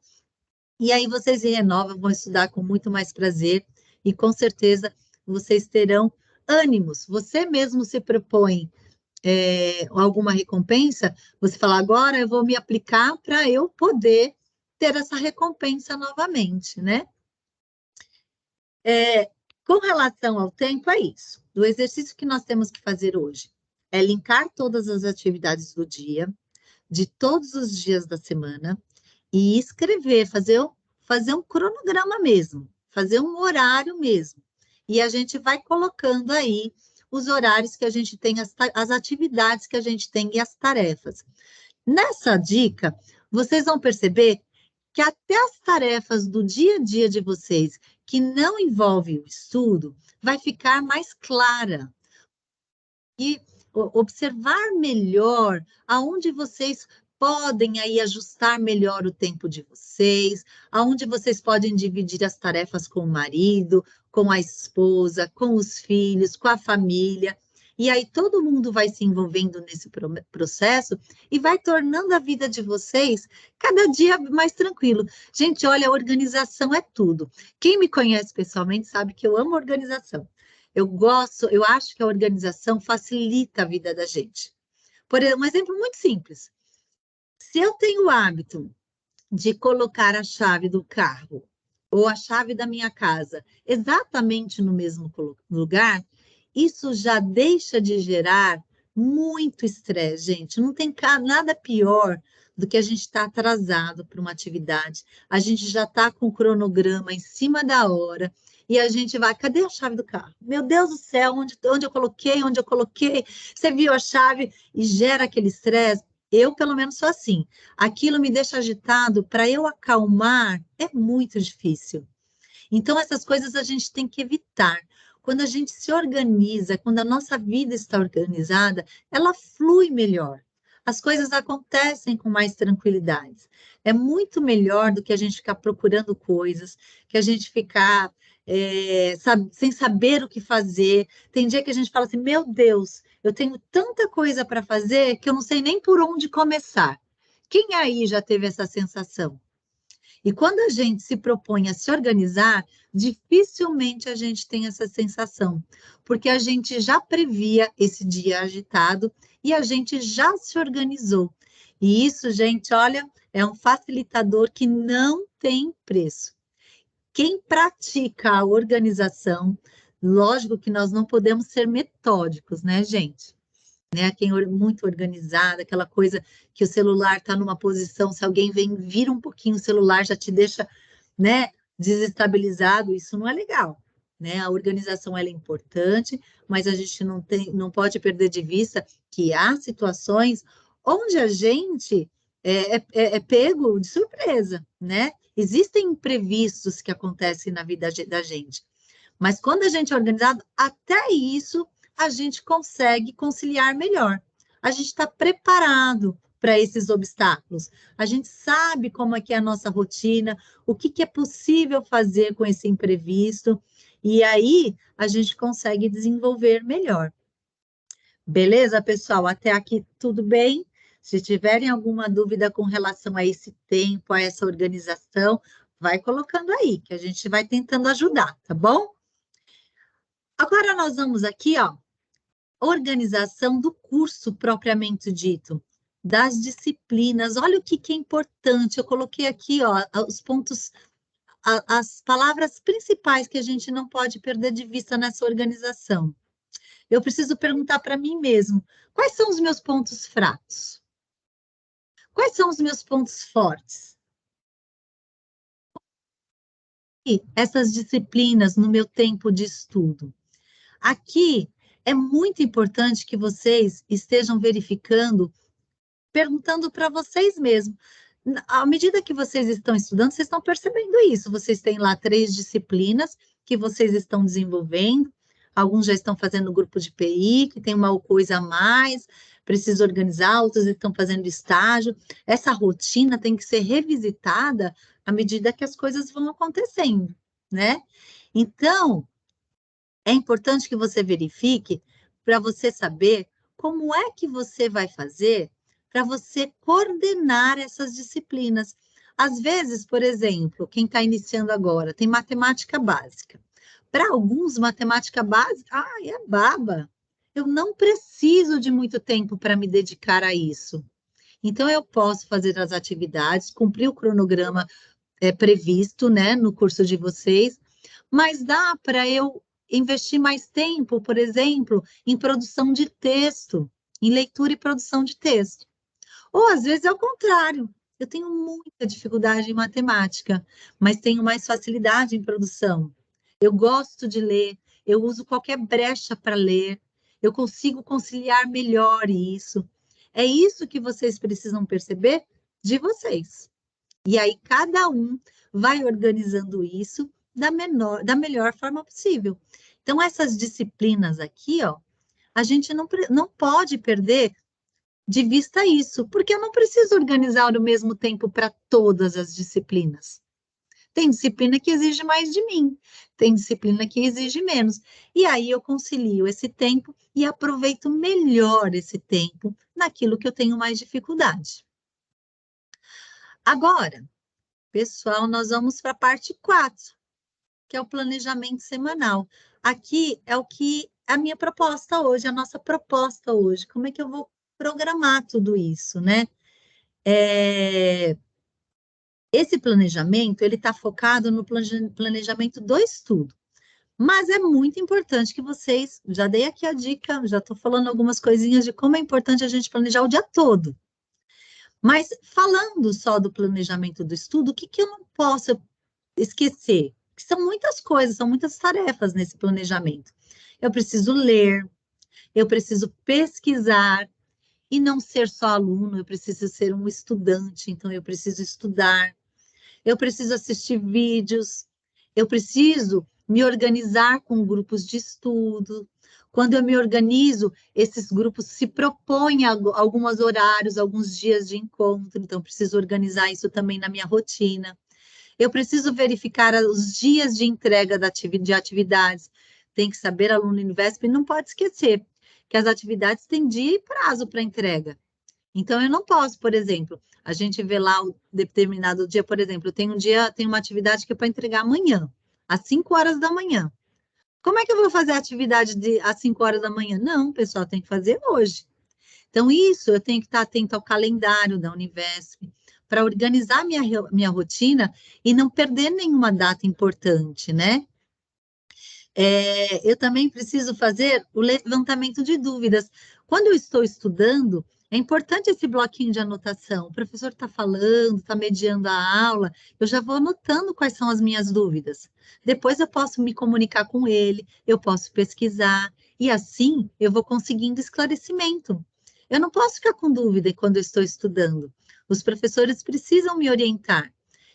E aí vocês se renovam, vão estudar com muito mais prazer e com certeza vocês terão ânimos. Você mesmo se propõe alguma recompensa, você fala, agora eu vou me aplicar para eu poder ter essa recompensa novamente, né? Com relação ao tempo, é isso. O exercício que nós temos que fazer hoje é linkar todas as atividades do dia, de todos os dias da semana, e escrever, fazer um cronograma mesmo, fazer um horário mesmo. E a gente vai colocando aí os horários que a gente tem, as atividades que a gente tem e as tarefas. Nessa dica, vocês vão perceber que até as tarefas do dia a dia de vocês, que não envolvem o estudo, vai ficar mais clara. E observar melhor aonde vocês podem aí ajustar melhor o tempo de vocês, aonde vocês podem dividir as tarefas com o marido, com a esposa, com os filhos, com a família. E aí todo mundo vai se envolvendo nesse processo e vai tornando a vida de vocês cada dia mais tranquilo. Gente, olha, a organização é tudo. Quem me conhece pessoalmente sabe que eu amo organização. Eu acho que a organização facilita a vida da gente. Por exemplo, um exemplo muito simples. Se eu tenho o hábito de colocar a chave do carro ou a chave da minha casa exatamente no mesmo lugar, isso já deixa de gerar muito estresse, gente. Não tem nada pior do que a gente estar atrasado para uma atividade. A gente já está com o cronograma em cima da hora e a gente vai, cadê a chave do carro? Meu Deus do céu, onde eu coloquei, onde eu coloquei? Você viu a chave e gera aquele estresse? Eu, pelo menos, sou assim. Aquilo me deixa agitado, para eu acalmar é muito difícil. Então, essas coisas a gente tem que evitar. Quando a gente se organiza, quando a nossa vida está organizada, ela flui melhor. As coisas acontecem com mais tranquilidade. É muito melhor do que a gente ficar procurando coisas, que a gente ficar sem saber o que fazer. Tem dia que a gente fala assim: meu Deus, eu tenho tanta coisa para fazer que eu não sei nem por onde começar. Quem aí já teve essa sensação? E quando a gente se propõe a se organizar, dificilmente a gente tem essa sensação, porque a gente já previa esse dia agitado e a gente já se organizou. E isso, gente, olha, é um facilitador que não tem preço. Quem pratica a organização, lógico que nós não podemos ser metódicos, né, gente? Né? Quem é muito organizada, aquela coisa que o celular está numa posição, se alguém vem, vira um pouquinho o celular, já te deixa, né, desestabilizado, isso não é legal, né? A organização ela é importante, mas a gente não pode perder de vista que há situações onde a gente é pego de surpresa, né? Existem imprevistos que acontecem na vida da gente, mas quando a gente é organizado, até isso a gente consegue conciliar melhor. A gente está preparado para esses obstáculos. A gente sabe como é que é a nossa rotina, o que é possível fazer com esse imprevisto, e aí a gente consegue desenvolver melhor. Beleza, pessoal? Até aqui tudo bem? Se tiverem alguma dúvida com relação a esse tempo, a essa organização, vai colocando aí, que a gente vai tentando ajudar, tá bom? Agora nós vamos aqui, ó, organização do curso propriamente dito, das disciplinas. Olha o que é importante. Eu coloquei aqui, ó, os pontos, as palavras principais que a gente não pode perder de vista nessa organização. Eu preciso perguntar para mim mesmo: quais são os meus pontos fracos? Quais são os meus pontos fortes? E essas disciplinas no meu tempo de estudo. Aqui é muito importante que vocês estejam verificando, perguntando para vocês mesmos. À medida que vocês estão estudando, vocês estão percebendo isso. Vocês têm lá 3 disciplinas que vocês estão desenvolvendo. Alguns já estão fazendo grupo de PI, que tem uma coisa a mais, precisa organizar, outros estão fazendo estágio. Essa rotina tem que ser revisitada à medida que as coisas vão acontecendo, né? Então, É importante que você verifique para você saber como é que você vai fazer para você coordenar essas disciplinas. Às vezes, por exemplo, quem está iniciando agora tem matemática básica. Para alguns, matemática básica, é baba. Eu não preciso de muito tempo para me dedicar a isso. Então, eu posso fazer as atividades, cumprir o cronograma previsto, né, no curso de vocês, mas dá para eu investir mais tempo, por exemplo, em produção de texto, em leitura e produção de texto. Ou às vezes é o contrário. Eu tenho muita dificuldade em matemática, mas tenho mais facilidade em produção. Eu gosto de ler, eu uso qualquer brecha para ler, eu consigo conciliar melhor isso. É isso que vocês precisam perceber de vocês. E aí cada um vai organizando isso da melhor forma possível. Então, essas disciplinas aqui, ó, a gente não pode perder de vista isso, porque eu não preciso organizar no mesmo tempo para todas as disciplinas. Tem disciplina que exige mais de mim, tem disciplina que exige menos. E aí eu concilio esse tempo e aproveito melhor esse tempo naquilo que eu tenho mais dificuldade. Agora, pessoal, nós vamos para a parte 4, que é o planejamento semanal. Aqui é o que a minha proposta hoje, a nossa proposta hoje. Como é que eu vou programar tudo isso, né? Esse planejamento, ele está focado no planejamento do estudo. Mas é muito importante que vocês, já dei aqui a dica, já estou falando algumas coisinhas de como é importante a gente planejar o dia todo. Mas falando só do planejamento do estudo, o que eu não posso esquecer? Que são muitas coisas, são muitas tarefas nesse planejamento. Eu preciso ler, eu preciso pesquisar, e não ser só aluno, eu preciso ser um estudante, então eu preciso estudar, eu preciso assistir vídeos, eu preciso me organizar com grupos de estudo. Quando eu me organizo, esses grupos se propõem alguns horários, alguns dias de encontro, então eu preciso organizar isso também na minha rotina. Eu preciso verificar os dias de entrega de atividades. Tem que saber, aluno Univesp, não pode esquecer que as atividades têm dia e prazo para entrega. Então, eu não posso, por exemplo, a gente vê lá um determinado dia, por exemplo, tem uma atividade que é para entregar amanhã, às 5 horas da manhã. Como é que eu vou fazer a atividade às 5 horas da manhã? Não, pessoal, tem que fazer hoje. Então, isso eu tenho que estar atento ao calendário da Univesp, para organizar minha rotina e não perder nenhuma data importante, né? Eu também preciso fazer o levantamento de dúvidas. Quando eu estou estudando, é importante esse bloquinho de anotação. O professor está falando, está mediando a aula, eu já vou anotando quais são as minhas dúvidas. Depois eu posso me comunicar com ele, eu posso pesquisar, e assim eu vou conseguindo esclarecimento. Eu não posso ficar com dúvida quando eu estou estudando. Os professores precisam me orientar.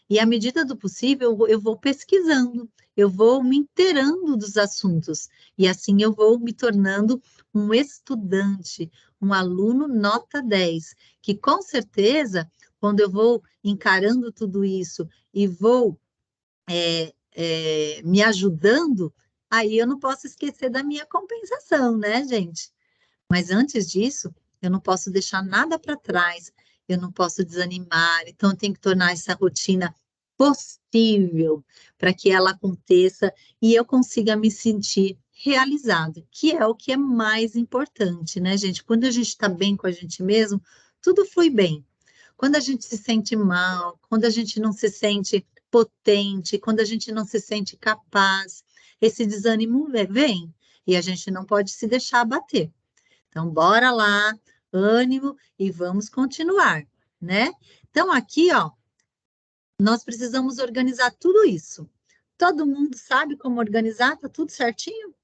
E à medida do possível, eu vou pesquisando, eu vou me inteirando dos assuntos, e assim eu vou me tornando um estudante, um aluno nota 10, que com certeza, quando eu vou encarando tudo isso e vou me ajudando, aí eu não posso esquecer da minha compensação, né, gente? Mas antes disso, eu não posso deixar nada para trás, eu não posso desanimar, então eu tenho que tornar essa rotina possível para que ela aconteça e eu consiga me sentir realizado, que é o que é mais importante, né, gente? Quando a gente está bem com a gente mesmo, tudo flui bem. Quando a gente se sente mal, quando a gente não se sente potente, quando a gente não se sente capaz, esse desânimo vem e a gente não pode se deixar abater. Então, bora lá, ânimo e vamos continuar, né? Então, aqui, ó, nós precisamos organizar tudo isso. Todo mundo sabe como organizar? Tá tudo certinho?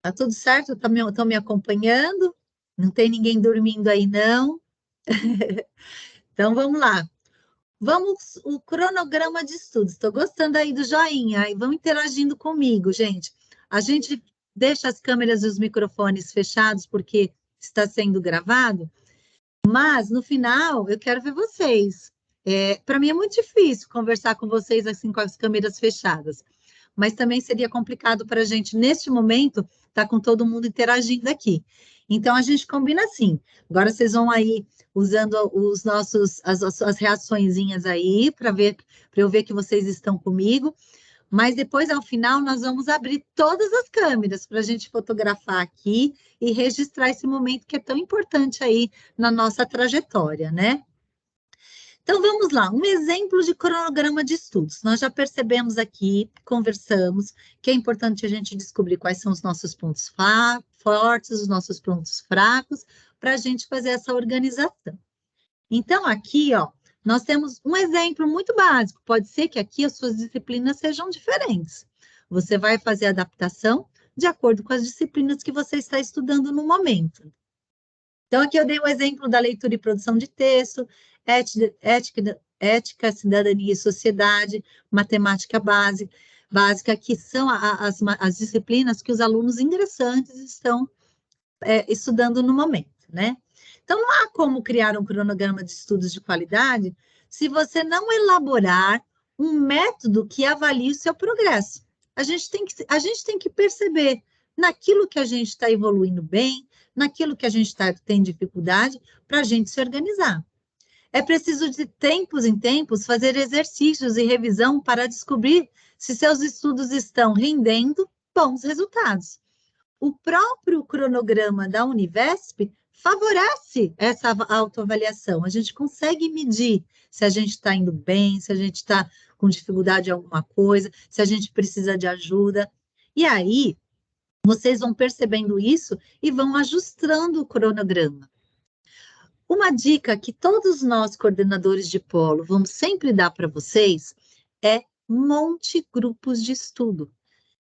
Tá tudo certo? Estão me acompanhando? Não tem ninguém dormindo aí, não? Então, vamos lá. Vamos, o cronograma de estudos. Estou gostando aí do joinha. Aí vão interagindo comigo, gente. A gente deixa as câmeras e os microfones fechados porque está sendo gravado, mas no final eu quero ver vocês. Para mim é muito difícil conversar com vocês assim com as câmeras fechadas. mas também seria complicado para a gente, neste momento, estar com todo mundo interagindo aqui. Então, a gente combina assim. Agora vocês vão aí usando as reaçõezinhas aí, para eu ver que vocês estão comigo. Mas depois, ao final, nós vamos abrir todas as câmeras para a gente fotografar aqui e registrar esse momento que é tão importante aí na nossa trajetória, né? Então, vamos lá, um exemplo de cronograma de estudos. Nós já percebemos aqui, conversamos, que é importante a gente descobrir quais são os nossos pontos fortes, os nossos pontos fracos, para a gente fazer essa organização. Então, aqui, ó, nós temos um exemplo muito básico. Pode ser que aqui as suas disciplinas sejam diferentes. Você vai fazer a adaptação de acordo com as disciplinas que você está estudando no momento. Então, aqui eu dei o exemplo da leitura e produção de texto, ética, cidadania e sociedade, matemática básica, que são as disciplinas que os alunos ingressantes estão estudando no momento, né? Então, não há como criar um cronograma de estudos de qualidade se você não elaborar um método que avalie o seu progresso. A gente tem que perceber naquilo que a gente está evoluindo bem, naquilo que a gente tem dificuldade, para a gente se organizar. É preciso de tempos em tempos fazer exercícios e revisão para descobrir se seus estudos estão rendendo bons resultados. O próprio cronograma da Univesp favorece essa autoavaliação. A gente consegue medir se a gente está indo bem, se a gente está com dificuldade em alguma coisa, se a gente precisa de ajuda. E aí, vocês vão percebendo isso e vão ajustando o cronograma. Uma dica que todos nós, coordenadores de polo, vamos sempre dar para vocês é monte grupos de estudo.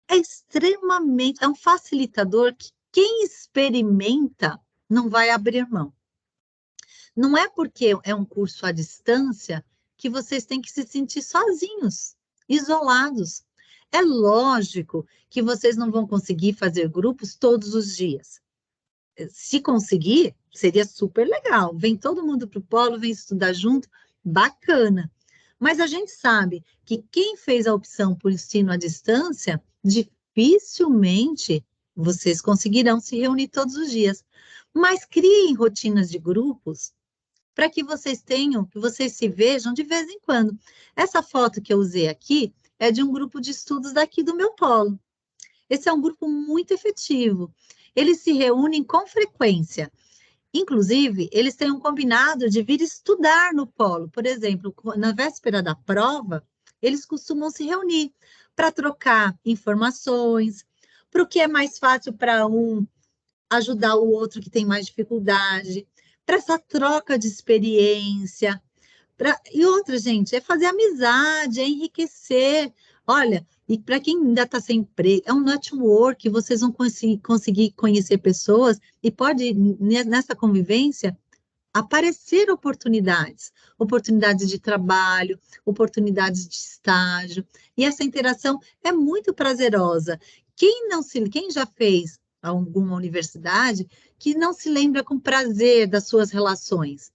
É um facilitador que quem experimenta não vai abrir mão. Não é porque é um curso à distância que vocês têm que se sentir sozinhos, isolados. É lógico que vocês não vão conseguir fazer grupos todos os dias. Se conseguir, seria super legal. Vem todo mundo para o polo, vem estudar junto, bacana. Mas a gente sabe que quem fez a opção por ensino à distância, dificilmente vocês conseguirão se reunir todos os dias. Mas criem rotinas de grupos para que vocês se vejam de vez em quando. Essa foto que eu usei aqui é de um grupo de estudos daqui do meu polo. Esse é um grupo muito efetivo. Eles se reúnem com frequência. Inclusive, eles têm um combinado de vir estudar no polo. Por exemplo, na véspera da prova, eles costumam se reunir para trocar informações, para o que é mais fácil para um ajudar o outro que tem mais dificuldade, para essa troca de experiência. E outra, gente, é fazer amizade, é enriquecer. Olha, e para quem ainda está sem emprego, é um network, vocês vão conseguir conhecer pessoas e pode, nessa convivência, aparecer oportunidades de trabalho, oportunidades de estágio, e essa interação é muito prazerosa. Quem já fez alguma universidade, que não se lembra com prazer das suas relações.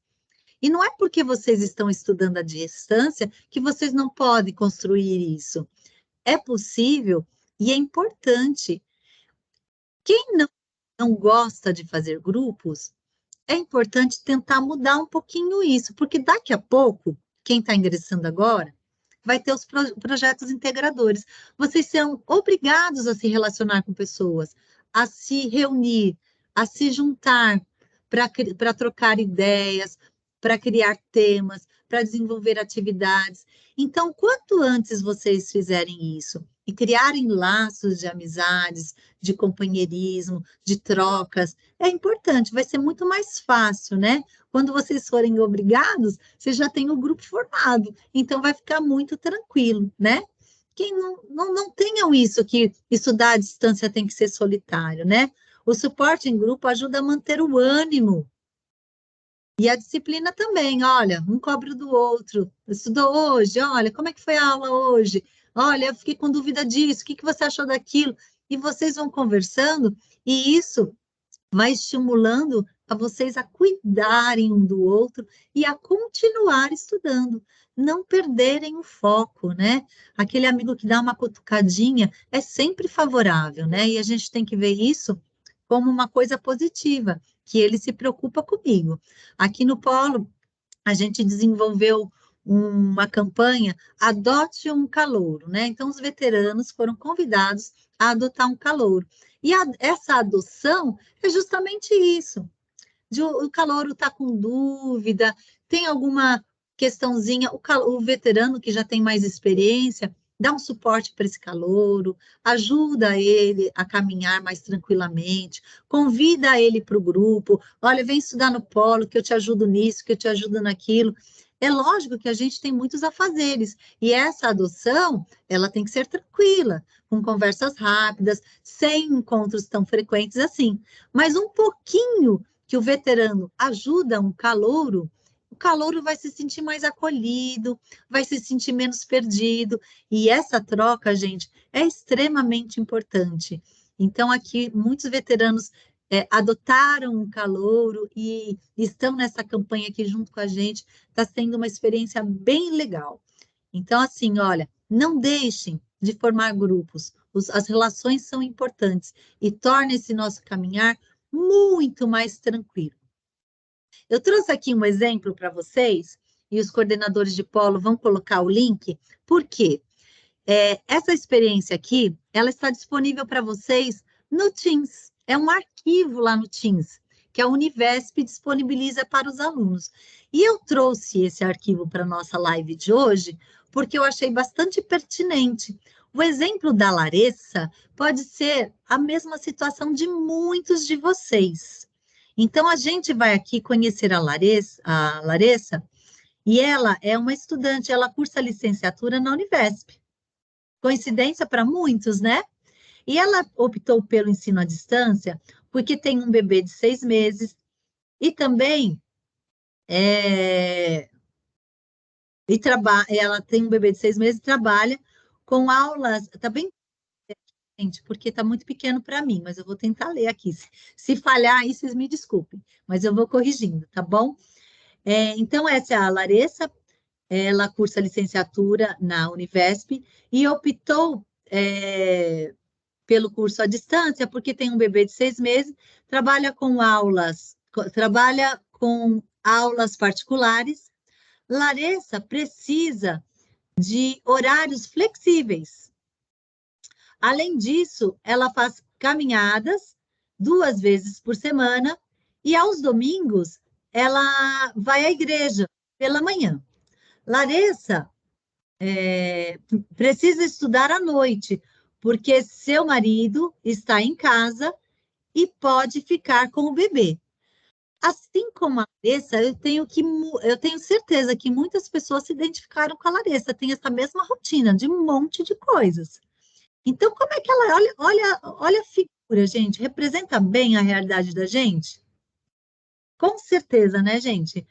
E não é porque vocês estão estudando à distância que vocês não podem construir isso. É possível e é importante. Quem não gosta de fazer grupos, é importante tentar mudar um pouquinho isso, porque daqui a pouco, quem está ingressando agora, vai ter os projetos integradores. Vocês serão obrigados a se relacionar com pessoas, a se reunir, a se juntar para trocar ideias, para criar temas, para desenvolver atividades. Então, quanto antes vocês fizerem isso e criarem laços de amizades, de companheirismo, de trocas, é importante, vai ser muito mais fácil, né? Quando vocês forem obrigados, vocês já têm o grupo formado, então vai ficar muito tranquilo, né? Que não tenham isso, que estudar à distância tem que ser solitário, né? O suporte em grupo ajuda a manter o ânimo. E a disciplina também, olha, um cobra do outro. Estudou hoje, olha, como é que foi a aula hoje? Olha, eu fiquei com dúvida disso, o que você achou daquilo? E vocês vão conversando, e isso vai estimulando a vocês a cuidarem um do outro e a continuar estudando, não perderem o foco, né? Aquele amigo que dá uma cutucadinha é sempre favorável, né? E a gente tem que ver isso como uma coisa positiva, que ele se preocupa comigo. Aqui no Polo, a gente desenvolveu uma campanha Adote um Calouro, né? Então, os veteranos foram convidados a adotar um calouro. E essa adoção é justamente isso. O calouro está com dúvida, tem alguma questãozinha, o veterano que já tem mais experiência, dá um suporte para esse calouro, ajuda ele a caminhar mais tranquilamente, convida ele para o grupo, olha, vem estudar no polo, que eu te ajudo nisso, que eu te ajudo naquilo. É lógico que a gente tem muitos afazeres, e essa adoção, ela tem que ser tranquila, com conversas rápidas, sem encontros tão frequentes assim, mas um pouquinho que o veterano ajuda um calouro, o calouro vai se sentir mais acolhido, vai se sentir menos perdido, e essa troca, gente, é extremamente importante. Então, aqui, muitos veteranos adotaram um calouro e estão nessa campanha aqui junto com a gente, está sendo uma experiência bem legal. Então, assim, olha, não deixem de formar grupos, as relações são importantes e torna esse nosso caminhar muito mais tranquilo. Eu trouxe aqui um exemplo para vocês, e os coordenadores de polo vão colocar o link, porque essa experiência aqui, ela está disponível para vocês no Teams. É um arquivo lá no Teams, que a Univesp disponibiliza para os alunos. E eu trouxe esse arquivo para a nossa live de hoje, porque eu achei bastante pertinente. O exemplo da Larissa pode ser a mesma situação de muitos de vocês. Então, a gente vai aqui conhecer a Larissa, e ela é uma estudante, ela cursa licenciatura na Univesp. Coincidência para muitos, né? E ela optou pelo ensino à distância porque tem um bebê de 6 meses e também ela tem um bebê de 6 meses e trabalha com aulas, tá bem, gente, porque tá muito pequeno para mim, mas eu vou tentar ler aqui. Se falhar aí, vocês me desculpem, mas eu vou corrigindo, tá bom? Então, essa é a Larissa, ela cursa licenciatura na Univesp e optou pelo curso à distância, porque tem um bebê de 6 meses, trabalha com aulas particulares. Larissa precisa de horários flexíveis. Além disso, ela faz caminhadas 2 vezes por semana e aos domingos ela vai à igreja pela manhã. Larissa precisa estudar à noite, porque seu marido está em casa e pode ficar com o bebê. Assim como a Larissa, eu tenho certeza que muitas pessoas se identificaram com a Larissa, tem essa mesma rotina de um monte de coisas. Então, como é que ela olha a figura, gente? Representa bem a realidade da gente? Com certeza, né, gente?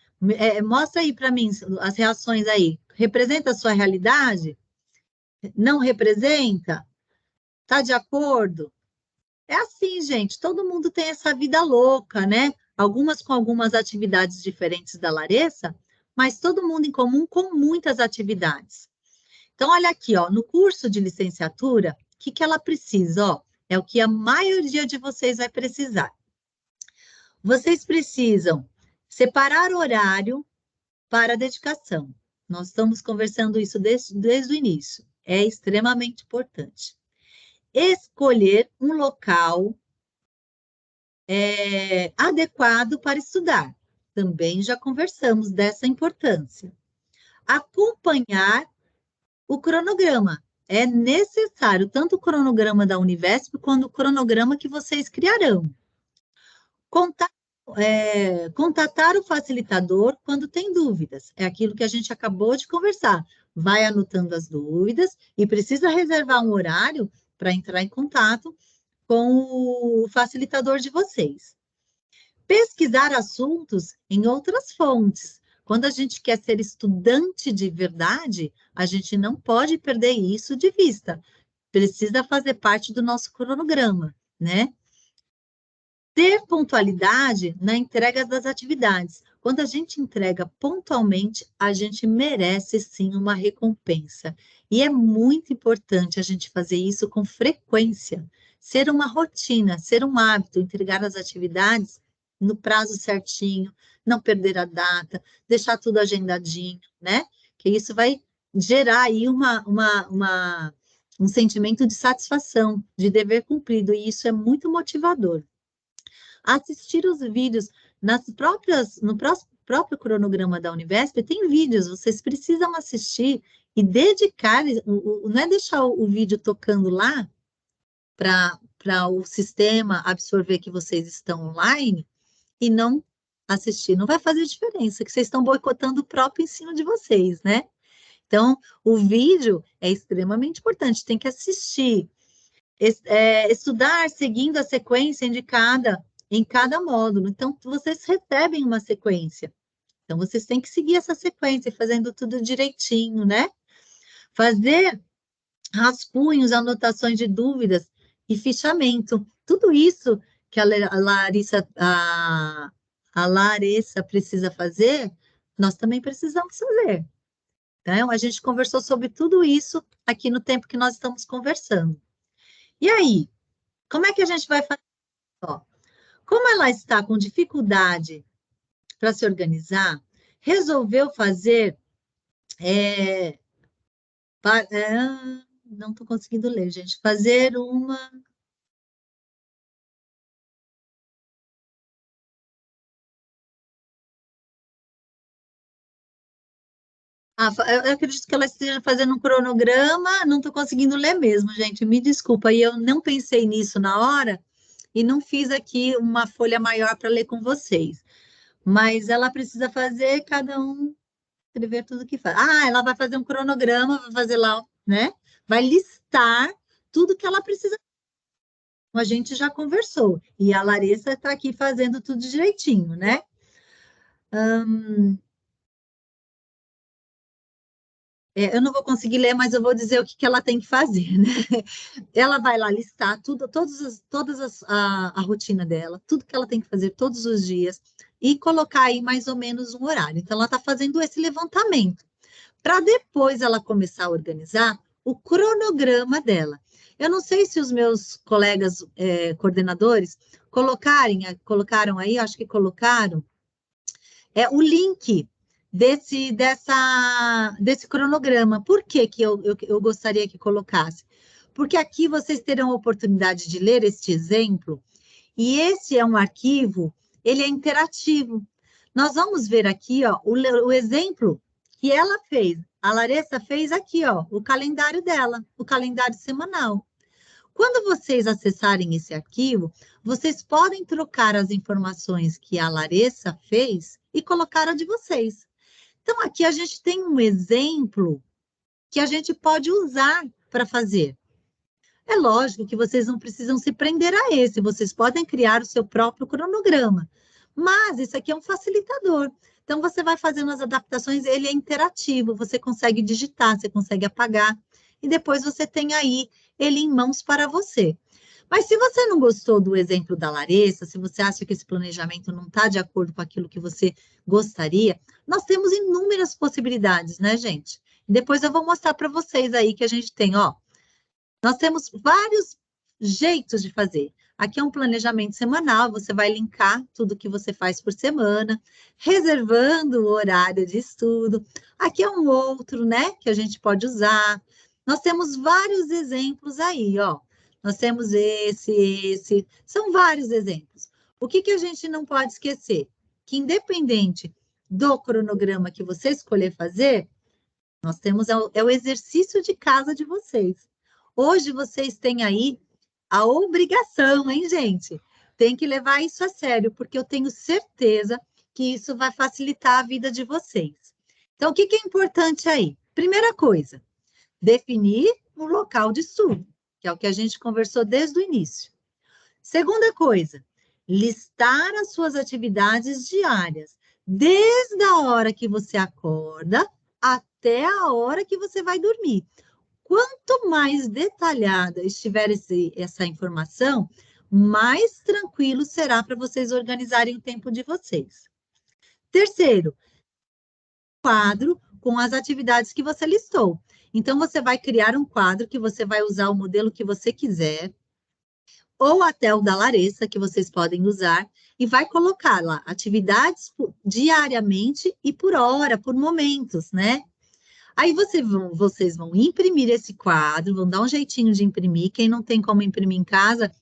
Mostra aí para mim as reações aí. Representa a sua realidade? Não representa? Tá de acordo? É assim, gente, todo mundo tem essa vida louca, né? Algumas com algumas atividades diferentes da Larissa, mas todo mundo em comum com muitas atividades. Então, olha aqui, ó, no curso de licenciatura, o que ela precisa? Ó, é o que a maioria de vocês vai precisar. Vocês precisam separar horário para dedicação. Nós estamos conversando isso desde o início. É extremamente importante. Escolher um local adequado para estudar. Também já conversamos dessa importância. Acompanhar o cronograma. É necessário tanto o cronograma da Univesp quanto o cronograma que vocês criarão. Contatar o facilitador quando tem dúvidas. É aquilo que a gente acabou de conversar. Vai anotando as dúvidas e precisa reservar um horário para entrar em contato com o facilitador de vocês. Pesquisar assuntos em outras fontes. Quando a gente quer ser estudante de verdade, a gente não pode perder isso de vista. Precisa fazer parte do nosso cronograma, né? Ter pontualidade na entrega das atividades. Quando a gente entrega pontualmente, a gente merece sim uma recompensa. E é muito importante a gente fazer isso com frequência, ser uma rotina, ser um hábito, entregar as atividades no prazo certinho, não perder a data, deixar tudo agendadinho, né? Que isso vai gerar aí um sentimento de satisfação, de dever cumprido, e isso é muito motivador. Assistir os vídeos próprio cronograma da Univesp, tem vídeos, vocês precisam assistir e dedicar, não é deixar o vídeo tocando lá para o sistema absorver que vocês estão online e não assistir. Não vai fazer diferença, que vocês estão boicotando o próprio ensino de vocês, né? Então, o vídeo é extremamente importante, tem que assistir, estudar seguindo a sequência indicada em cada módulo. Então, vocês recebem uma sequência. Então, vocês têm que seguir essa sequência, fazendo tudo direitinho, né? Fazer rascunhos, anotações de dúvidas e fichamento. Tudo isso que a Larissa precisa fazer, nós também precisamos fazer. Então, a gente conversou sobre tudo isso aqui no tempo que nós estamos conversando. E aí, como é que a gente vai fazer? Ó, como ela está com dificuldade para se organizar, resolveu fazer. Não estou conseguindo ler, gente. Fazer uma. Eu acredito que ela esteja fazendo um cronograma, não estou conseguindo ler mesmo, gente. Me desculpa, e eu não pensei nisso na hora e não fiz aqui uma folha maior para ler com vocês. Mas ela precisa fazer cada um escrever tudo que faz. Ela vai fazer um cronograma, vai fazer lá, né? Vai listar tudo que ela precisa. A gente já conversou. E a Larissa está aqui fazendo tudo direitinho, né? Eu não vou conseguir ler, mas eu vou dizer o que, que ela tem que fazer, né? Ela vai lá listar tudo, a rotina dela, tudo que ela tem que fazer todos os dias, e colocar aí mais ou menos um horário. Então, ela está fazendo esse levantamento, para depois ela começar a organizar o cronograma dela. Eu não sei se os meus colegas coordenadores colocaram aí, acho que colocaram, o link desse cronograma. Por que que eu gostaria que colocasse? Porque aqui vocês terão a oportunidade de ler este exemplo, e esse é um arquivo, ele é interativo. Nós vamos ver aqui, ó, o exemplo que ela fez. A Larissa fez aqui, ó, o calendário dela, o calendário semanal. Quando vocês acessarem esse arquivo, vocês podem trocar as informações que a Larissa fez e colocar a de vocês. Então, aqui a gente tem um exemplo que a gente pode usar para fazer. É lógico que vocês não precisam se prender a esse, vocês podem criar o seu próprio cronograma, mas isso aqui é um facilitador. Então, você vai fazendo as adaptações, ele é interativo, você consegue digitar, você consegue apagar, e depois você tem aí ele em mãos para você. Mas se você não gostou do exemplo da Larissa, se você acha que esse planejamento não está de acordo com aquilo que você gostaria, nós temos inúmeras possibilidades, né, gente? Depois eu vou mostrar para vocês aí que a gente tem, ó. Nós temos vários jeitos de fazer. Aqui é um planejamento semanal, você vai linkar tudo que você faz por semana, reservando o horário de estudo. Aqui é um outro, né, que a gente pode usar. Nós temos vários exemplos aí, ó. Nós temos esse, são vários exemplos. O que a gente não pode esquecer? Que independente do cronograma que você escolher fazer, nós temos o exercício de casa de vocês. Hoje vocês têm aí a obrigação, hein, gente? Tem que levar isso a sério, porque eu tenho certeza que isso vai facilitar a vida de vocês. Então, o que é importante aí? Primeira coisa, definir um local de estudo, que é o que a gente conversou desde o início. Segunda coisa, listar as suas atividades diárias, desde a hora que você acorda até a hora que você vai dormir. Quanto mais detalhada estiver essa informação, mais tranquilo será para vocês organizarem o tempo de vocês. Terceiro, quadro com as atividades que você listou. Então, você vai criar um quadro que você vai usar o modelo que você quiser, ou até o da Larissa, que vocês podem usar, e vai colocar lá atividades diariamente e por hora, por momentos, né? Aí vocês vão imprimir esse quadro, vão dar um jeitinho de imprimir. Quem não tem como imprimir em casa,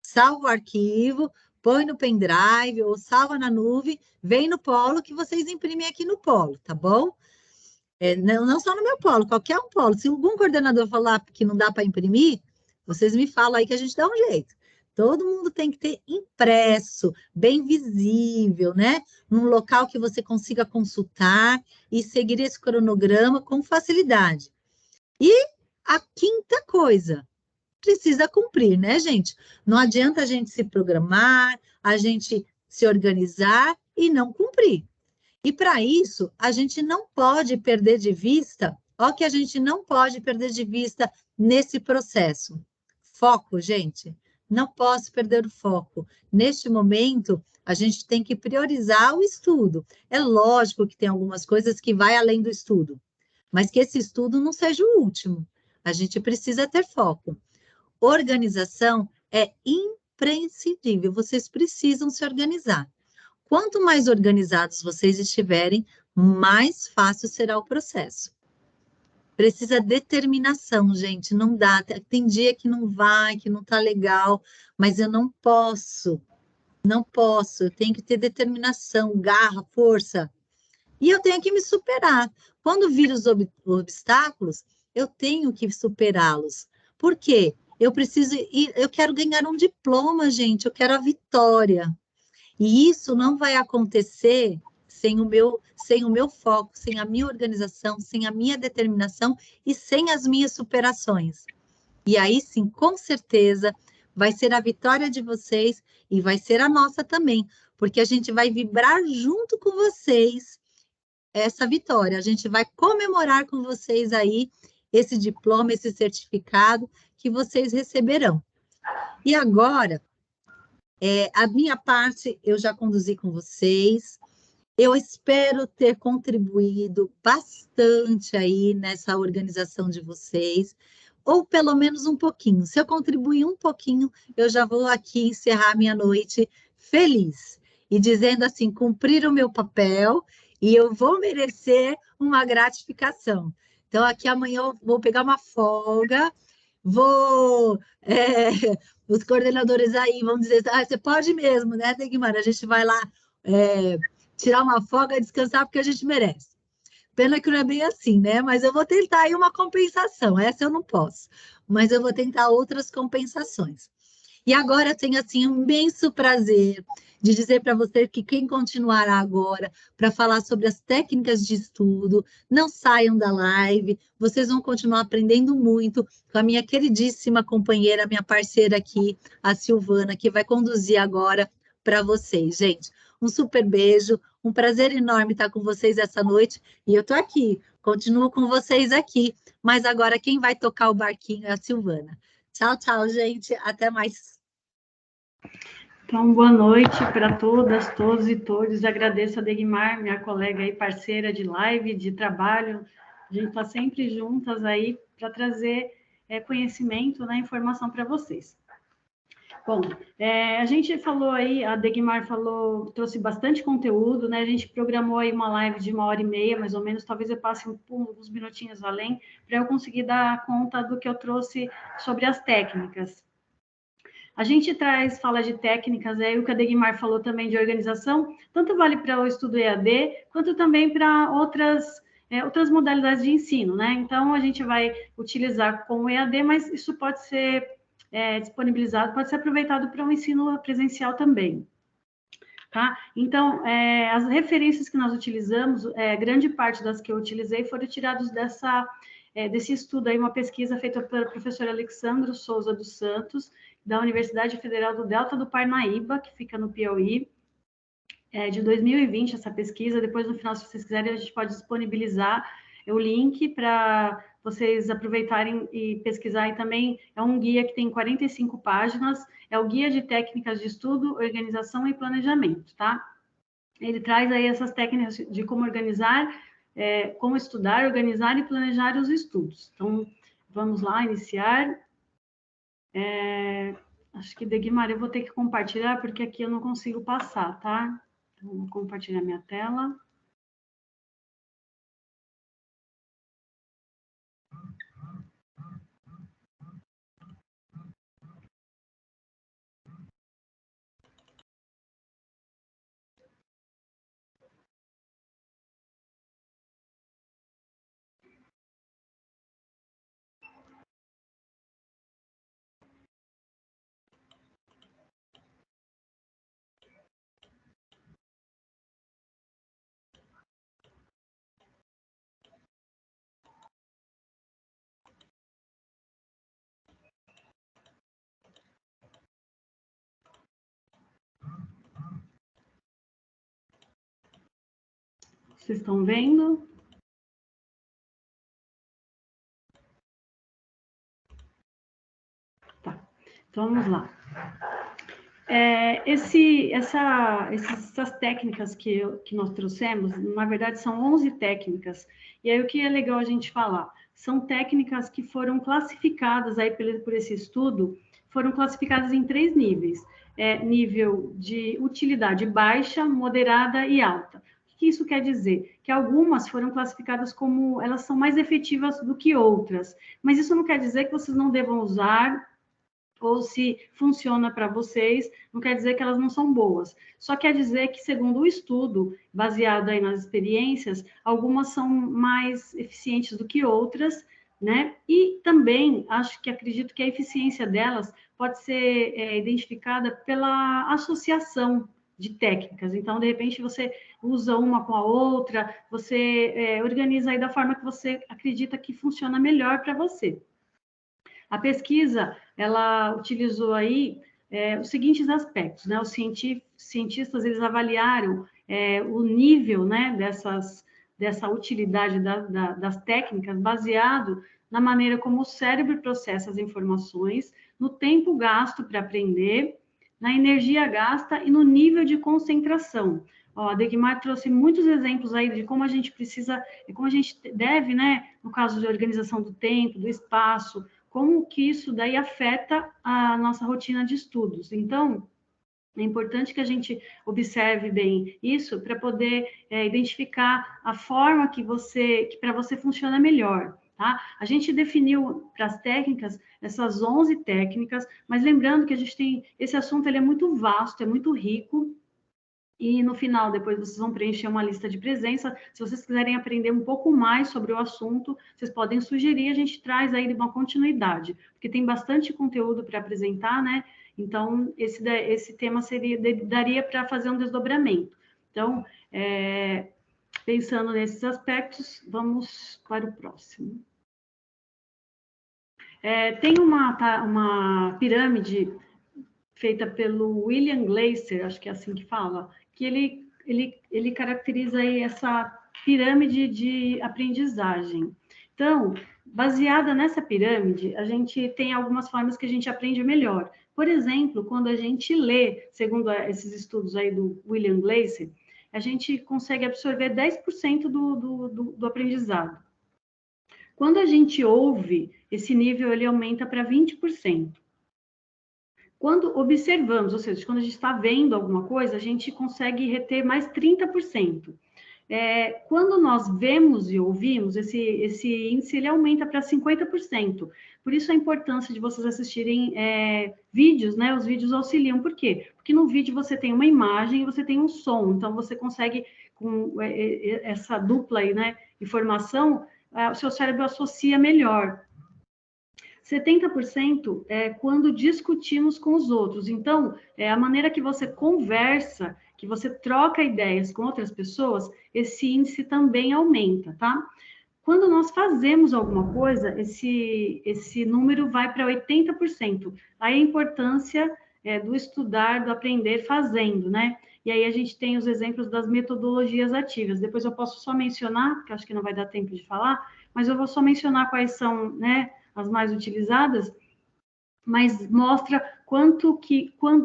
salva o arquivo, põe no pendrive ou salva na nuvem, vem no polo que vocês imprimem aqui no polo, tá bom? Não só no meu polo, qualquer um polo. Se algum coordenador falar que não dá para imprimir, vocês me falam aí que a gente dá um jeito. Todo mundo tem que ter impresso, bem visível, né? Num local que você consiga consultar e seguir esse cronograma com facilidade. E a quinta coisa, precisa cumprir, né, gente? Não adianta a gente se programar, a gente se organizar e não cumprir. E para isso, a gente não pode perder de vista, ó, que a gente não pode perder de vista nesse processo. Foco, gente. Não posso perder o foco. Neste momento, a gente tem que priorizar o estudo. É lógico que tem algumas coisas que vai além do estudo, mas que esse estudo não seja o último. A gente precisa ter foco. Organização é imprescindível. Vocês precisam se organizar. Quanto mais organizados vocês estiverem, mais fácil será o processo. Precisa determinação, gente, não dá. Tem dia que não vai, que não tá legal, mas eu não posso, eu tenho que ter determinação, garra, força. E eu tenho que me superar. Quando vir os obstáculos, eu tenho que superá-los. Por quê? Eu preciso ir, eu quero ganhar um diploma, gente, eu quero a vitória. E isso não vai acontecer sem o meu foco, sem a minha organização, sem a minha determinação e sem as minhas superações. E aí sim, com certeza, vai ser a vitória de vocês e vai ser a nossa também, porque a gente vai vibrar junto com vocês essa vitória. A gente vai comemorar com vocês aí esse diploma, esse certificado que vocês receberão. E agora, a minha parte eu já conduzi com vocês. Eu espero ter contribuído bastante aí nessa organização de vocês, ou pelo menos um pouquinho. Se eu contribuir um pouquinho, eu já vou aqui encerrar minha noite feliz e dizendo assim, cumprir o meu papel e eu vou merecer uma gratificação. Então, aqui amanhã eu vou pegar uma folga, vou os coordenadores aí vão dizer, você pode mesmo, né, Degmar? A gente vai lá tirar uma folga, descansar, porque a gente merece. Pena que não é bem assim, né? Mas eu vou tentar aí uma compensação. Essa eu não posso, mas eu vou tentar outras compensações. E agora eu tenho, assim, um imenso prazer de dizer para você que quem continuará agora para falar sobre as técnicas de estudo, não saiam da live, vocês vão continuar aprendendo muito com a minha queridíssima companheira, minha parceira aqui, a Silvana, que vai conduzir agora para vocês, gente. Um super beijo, um prazer enorme estar com vocês essa noite, e eu estou aqui, continuo com vocês aqui, mas agora quem vai tocar o barquinho é a Silvana. Tchau, tchau, gente, até mais. Então, boa noite para todas, todos e todos. Agradeço a Degmar, minha colega e parceira de live, de trabalho. A gente está sempre juntas aí para trazer conhecimento, né, informação para vocês. Bom, a gente falou aí, a Degmar falou, trouxe bastante conteúdo, né? A gente programou aí uma live de 1h30, mais ou menos, talvez eu passe uns minutinhos além, para eu conseguir dar conta do que eu trouxe sobre as técnicas. A gente fala de técnicas, o que a Degmar falou também de organização, tanto vale para o estudo EAD, quanto também para outras modalidades de ensino, né? Então, a gente vai utilizar com o EAD, mas isso pode ser disponibilizado, pode ser aproveitado para o ensino presencial também. Tá? Então, as referências que nós utilizamos, grande parte das que eu utilizei foram tiradas desse estudo aí, uma pesquisa feita pelo professor Alexandro Souza dos Santos, da Universidade Federal do Delta do Parnaíba, que fica no Piauí, de 2020, essa pesquisa. Depois, no final, se vocês quiserem, a gente pode disponibilizar o link para vocês aproveitarem e pesquisar, e também é um guia que tem 45 páginas, é o Guia de Técnicas de Estudo, Organização e Planejamento, tá? Ele traz aí essas técnicas de como organizar, como estudar, organizar e planejar os estudos. Então, vamos lá, iniciar. Acho que, Degmar, eu vou ter que compartilhar, porque aqui eu não consigo passar, tá? Então, vou compartilhar minha tela. Vocês estão vendo? Tá, então vamos lá. Essas técnicas que nós trouxemos, na verdade, são 11 técnicas. E aí, o que é legal a gente falar? São técnicas que foram classificadas aí por esse estudo, foram classificadas em 3 níveis. Nível de utilidade baixa, moderada e alta. O que isso quer dizer? Que algumas foram classificadas como elas são mais efetivas do que outras. Mas isso não quer dizer que vocês não devam usar, ou se funciona para vocês, não quer dizer que elas não são boas. Só quer dizer que, segundo o estudo, baseado aí nas experiências, algumas são mais eficientes do que outras, né? E também acredito que a eficiência delas pode ser identificada pela associação de técnicas. Então, de repente, você usa uma com a outra, você organiza aí da forma que você acredita que funciona melhor para você. A pesquisa, ela utilizou aí os seguintes aspectos, né? Os cientistas, eles avaliaram o nível, né, dessa utilidade das técnicas baseado na maneira como o cérebro processa as informações, no tempo gasto para aprender, na energia gasta e no nível de concentração. Ó, a Degmar trouxe muitos exemplos aí de como a gente precisa, como a gente deve, né, no caso de organização do tempo, do espaço, como que isso daí afeta a nossa rotina de estudos. Então, é importante que a gente observe bem isso para poder identificar a forma que para você funciona melhor, tá? A gente definiu para as técnicas essas 11 técnicas, mas lembrando que a gente tem esse assunto, ele é muito vasto, é muito rico. E no final, depois vocês vão preencher uma lista de presença. Se vocês quiserem aprender um pouco mais sobre o assunto, vocês podem sugerir, a gente traz aí uma continuidade, porque tem bastante conteúdo para apresentar, né? Então, esse tema daria para fazer um desdobramento. Então, pensando nesses aspectos, vamos para o próximo. Tem uma pirâmide feita pelo William Glasser, acho que é assim que fala, que ele caracteriza aí essa pirâmide de aprendizagem. Então, baseada nessa pirâmide, a gente tem algumas formas que a gente aprende melhor. Por exemplo, quando a gente lê, segundo esses estudos aí do William Glasser, a gente consegue absorver 10% do aprendizado. Quando a gente ouve, esse nível ele aumenta para 20%. Quando observamos, ou seja, quando a gente está vendo alguma coisa, a gente consegue reter mais 30%. Quando nós vemos e ouvimos, esse índice ele aumenta para 50%. Por isso a importância de vocês assistirem vídeos, né? Os vídeos auxiliam. Por quê? Porque no vídeo você tem uma imagem e você tem um som. Então, você consegue, com essa dupla aí, né, informação, o seu cérebro associa melhor. 70% é quando discutimos com os outros. Então, a maneira que você conversa, que você troca ideias com outras pessoas, esse índice também aumenta, tá? Quando nós fazemos alguma coisa, esse número vai para 80%. Aí a importância do estudar, do aprender fazendo, né? E aí a gente tem os exemplos das metodologias ativas. Depois eu posso só mencionar, porque acho que não vai dar tempo de falar, mas eu vou só mencionar quais são, né, as mais utilizadas, mas mostra quando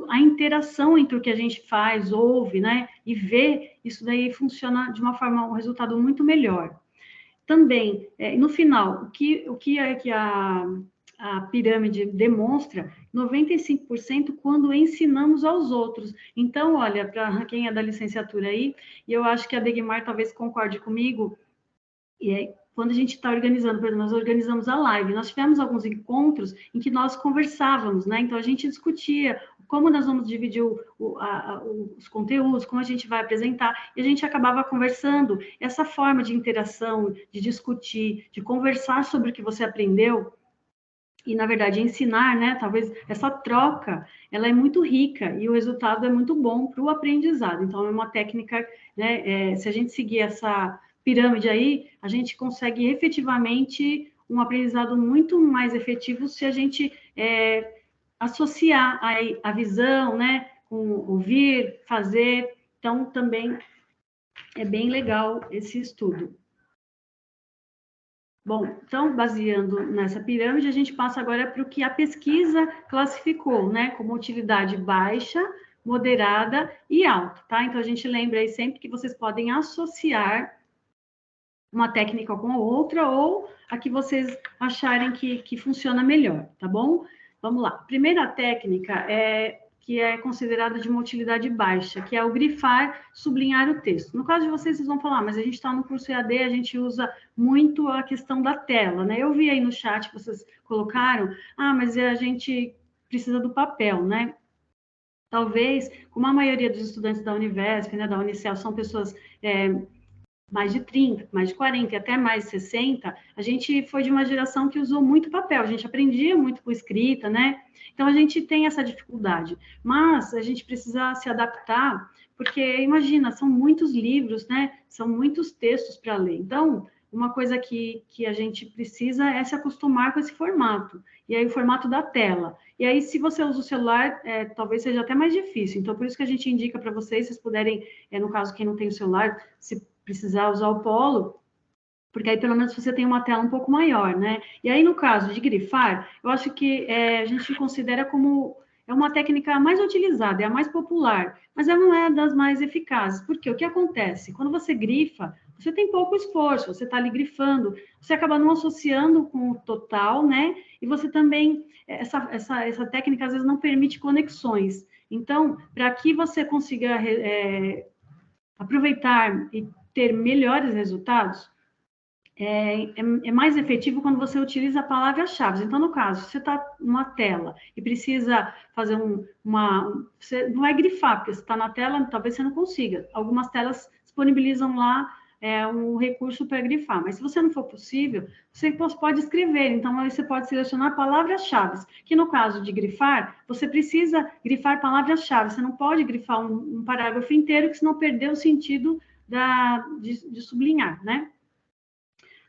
a interação entre o que a gente faz, ouve, né, e vê, isso daí funciona de uma forma, um resultado muito melhor. Também, no final, o que é que a pirâmide demonstra? 95% quando ensinamos aos outros. Então, olha, para quem é da licenciatura aí, e eu acho que a Degmar talvez concorde comigo, quando a gente está organizando, por exemplo, nós organizamos a live, nós tivemos alguns encontros em que nós conversávamos, né? Então, a gente discutia como nós vamos dividir os conteúdos, como a gente vai apresentar, e a gente acabava conversando. Essa forma de interação, de discutir, de conversar sobre o que você aprendeu, e, na verdade, ensinar, né? Talvez essa troca, ela é muito rica e o resultado é muito bom para o aprendizado. Então, é uma técnica, né? Se a gente seguir essa pirâmide aí, a gente consegue efetivamente um aprendizado muito mais efetivo se a gente associar a visão, né? Com ouvir, fazer. Então, também é bem legal esse estudo. Bom, então, baseando nessa pirâmide, a gente passa agora para o que a pesquisa classificou, né? Como utilidade baixa, moderada e alta, tá? Então, a gente lembra aí sempre que vocês podem associar uma técnica com a outra ou a que vocês acharem que funciona melhor, tá bom? Vamos lá. Primeira técnica que é considerada de uma utilidade baixa, que é o grifar, sublinhar o texto. No caso de vocês, vocês vão falar, mas a gente está no curso EAD, a gente usa muito a questão da tela, né? Eu vi aí no chat que vocês colocaram, mas a gente precisa do papel, né? Talvez, como a maioria dos estudantes da Univesp, né, da Unicel, são pessoas mais de 30, mais de 40 e até mais de 60, a gente foi de uma geração que usou muito papel, a gente aprendia muito com escrita, né? Então, a gente tem essa dificuldade, mas a gente precisa se adaptar, porque, imagina, são muitos livros, né? São muitos textos para ler. Então, uma coisa que a gente precisa é se acostumar com esse formato, e aí o formato da tela. E aí, se você usa o celular, talvez seja até mais difícil. Então, por isso que a gente indica para vocês, se vocês puderem, no caso, quem não tem o celular, se precisar usar o Polo, porque aí pelo menos você tem uma tela um pouco maior, né? E aí, no caso de grifar, eu acho que a gente considera como uma técnica mais utilizada, é a mais popular, mas ela não é das mais eficazes. Porque o que acontece? Quando você grifa, você tem pouco esforço, você está ali grifando, você acaba não associando com o total, né? E você também, essa técnica às vezes não permite conexões. Então, para que você consiga aproveitar e ter melhores resultados, é mais efetivo quando você utiliza palavras-chave. Então, no caso, você está numa tela e precisa fazer você não vai grifar, porque você está na tela, talvez você não consiga. Algumas telas disponibilizam lá um recurso para grifar, mas se você não for possível, você pode escrever. Então, aí você pode selecionar palavras-chave, que no caso de grifar, você precisa grifar palavras-chave. Você não pode grifar um parágrafo inteiro, que senão perdeu o sentido de sublinhar, né?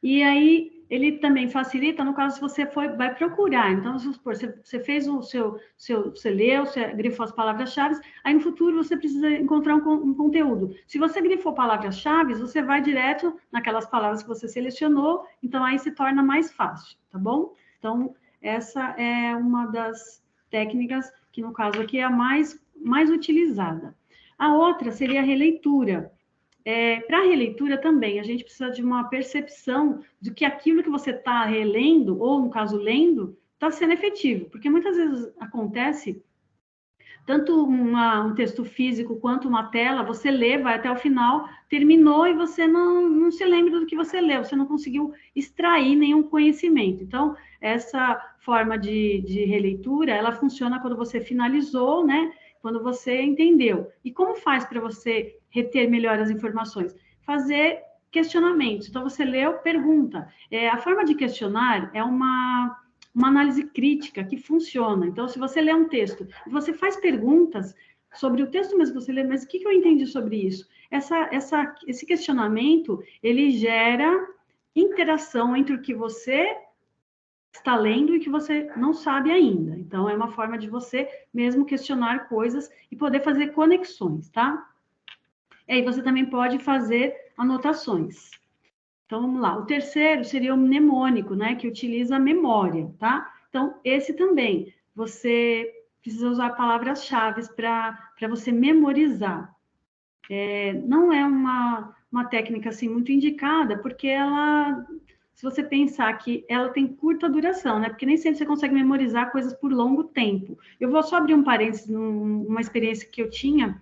E aí, ele também facilita, no caso, se você vai procurar. Então, vamos supor, você fez você leu, você grifou as palavras-chave, aí no futuro você precisa encontrar um conteúdo. Se você grifou palavras-chave, você vai direto naquelas palavras que você selecionou, então aí se torna mais fácil, tá bom? Então, essa é uma das técnicas que, no caso aqui, é a mais utilizada. A outra seria a releitura. Para a releitura também, a gente precisa de uma percepção de que aquilo que você está relendo, ou no caso lendo, está sendo efetivo, porque muitas vezes acontece, tanto um texto físico quanto uma tela, você lê, vai até o final, terminou e você não se lembra do que você leu, você não conseguiu extrair nenhum conhecimento. Então, essa forma de releitura, ela funciona quando você finalizou, né? Quando você entendeu. E como faz para você reter melhor as informações? Fazer questionamentos. Então, você leu, pergunta. A forma de questionar é uma análise crítica que funciona. Então, se você lê um texto e você faz perguntas sobre o texto mesmo que você lê, mas o que eu entendi sobre isso? Esse questionamento, ele gera interação entre o que você está lendo e que você não sabe ainda. Então, é uma forma de você mesmo questionar coisas e poder fazer conexões, tá? E aí você também pode fazer anotações. Então, vamos lá. O terceiro seria o mnemônico, né? Que utiliza a memória, tá? Então, esse também, você precisa usar palavras-chave para você memorizar. Não é uma técnica, assim, muito indicada, porque ela, se você pensar que ela tem curta duração, né? Porque nem sempre você consegue memorizar coisas por longo tempo. Eu vou só abrir um parênteses numa experiência que eu tinha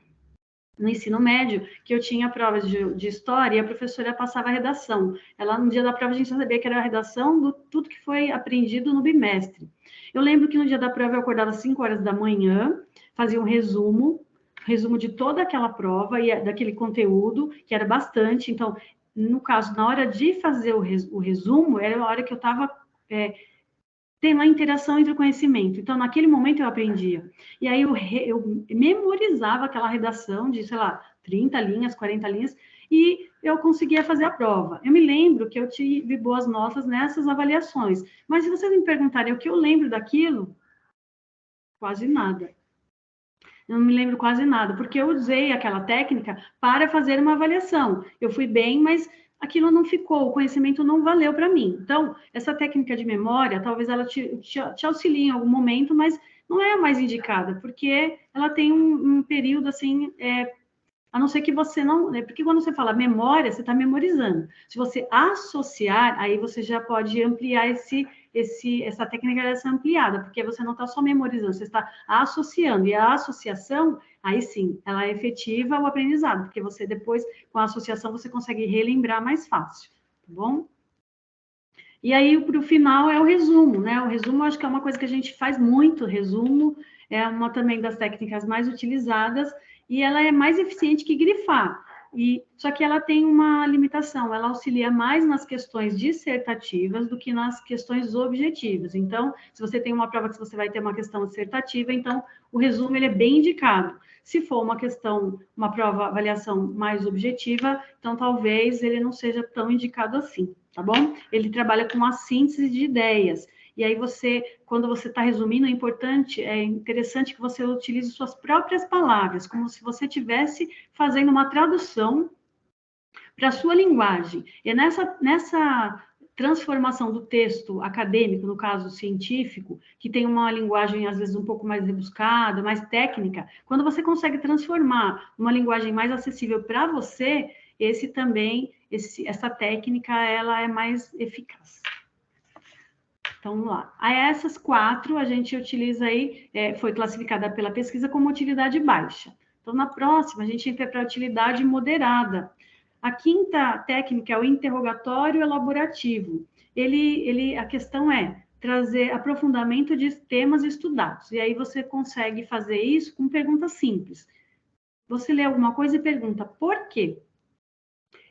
no ensino médio, que eu tinha provas de história e a professora passava a redação. Ela, no dia da prova, a gente sabia que era a redação do tudo que foi aprendido no bimestre. Eu lembro que no dia da prova eu acordava às 5 horas da manhã, fazia um resumo de toda aquela prova e daquele conteúdo, que era bastante. Então, no caso, na hora de fazer o resumo, era a hora que eu estava tem uma interação entre o conhecimento. Então, naquele momento eu aprendia. E aí eu memorizava aquela redação de, sei lá, 30 linhas, 40 linhas, e eu conseguia fazer a prova. Eu me lembro que eu tive boas notas nessas avaliações. Mas se vocês me perguntarem o que eu lembro daquilo, quase nada. Eu não me lembro quase nada, porque eu usei aquela técnica para fazer uma avaliação. Eu fui bem, mas aquilo não ficou, o conhecimento não valeu para mim. Então, essa técnica de memória, talvez ela te auxilie em algum momento, mas não é a mais indicada, porque ela tem um período, assim, a não ser que você não... Porque quando você fala memória, você está memorizando. Se você associar, aí você já pode ampliar essa técnica dessa ampliada, porque você não está só memorizando, você está associando. E a associação, aí sim, ela é efetiva o aprendizado, porque você depois, com a associação, você consegue relembrar mais fácil, tá bom? E aí, para o final, é o resumo, né? O resumo, acho que é uma coisa que a gente faz muito, resumo é uma também das técnicas mais utilizadas, e ela é mais eficiente que grifar. Só que ela tem uma limitação, ela auxilia mais nas questões dissertativas do que nas questões objetivas. Então, se você tem uma prova que você vai ter uma questão dissertativa, então o resumo ele é bem indicado. Se for uma questão, uma prova, avaliação mais objetiva, então talvez ele não seja tão indicado assim, tá bom? Ele trabalha com a síntese de ideias. E aí quando você está resumindo, é interessante que você utilize suas próprias palavras, como se você estivesse fazendo uma tradução para a sua linguagem. E nessa transformação do texto acadêmico, no caso científico, que tem uma linguagem às vezes um pouco mais rebuscada, mais técnica, quando você consegue transformar uma linguagem mais acessível para você, essa técnica ela é mais eficaz. Então, vamos lá. Essas 4 a gente utiliza aí, foi classificada pela pesquisa como utilidade baixa. Então, na próxima, a gente entra para a utilidade moderada. A 5ª técnica é o interrogatório elaborativo. A questão é trazer aprofundamento de temas estudados. E aí você consegue fazer isso com perguntas simples. Você lê alguma coisa e pergunta, por quê?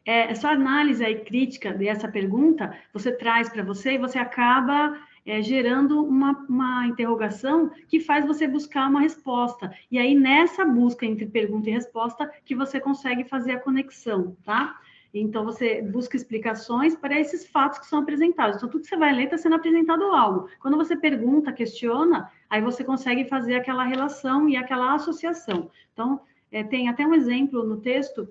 Essa análise aí crítica dessa pergunta, você traz para você e você acaba gerando uma interrogação que faz você buscar uma resposta. E aí, nessa busca entre pergunta e resposta, que você consegue fazer a conexão, tá? Então, você busca explicações para esses fatos que são apresentados. Então, tudo que você vai ler está sendo apresentado algo. Quando você pergunta, questiona, aí você consegue fazer aquela relação e aquela associação. Então, tem até um exemplo no texto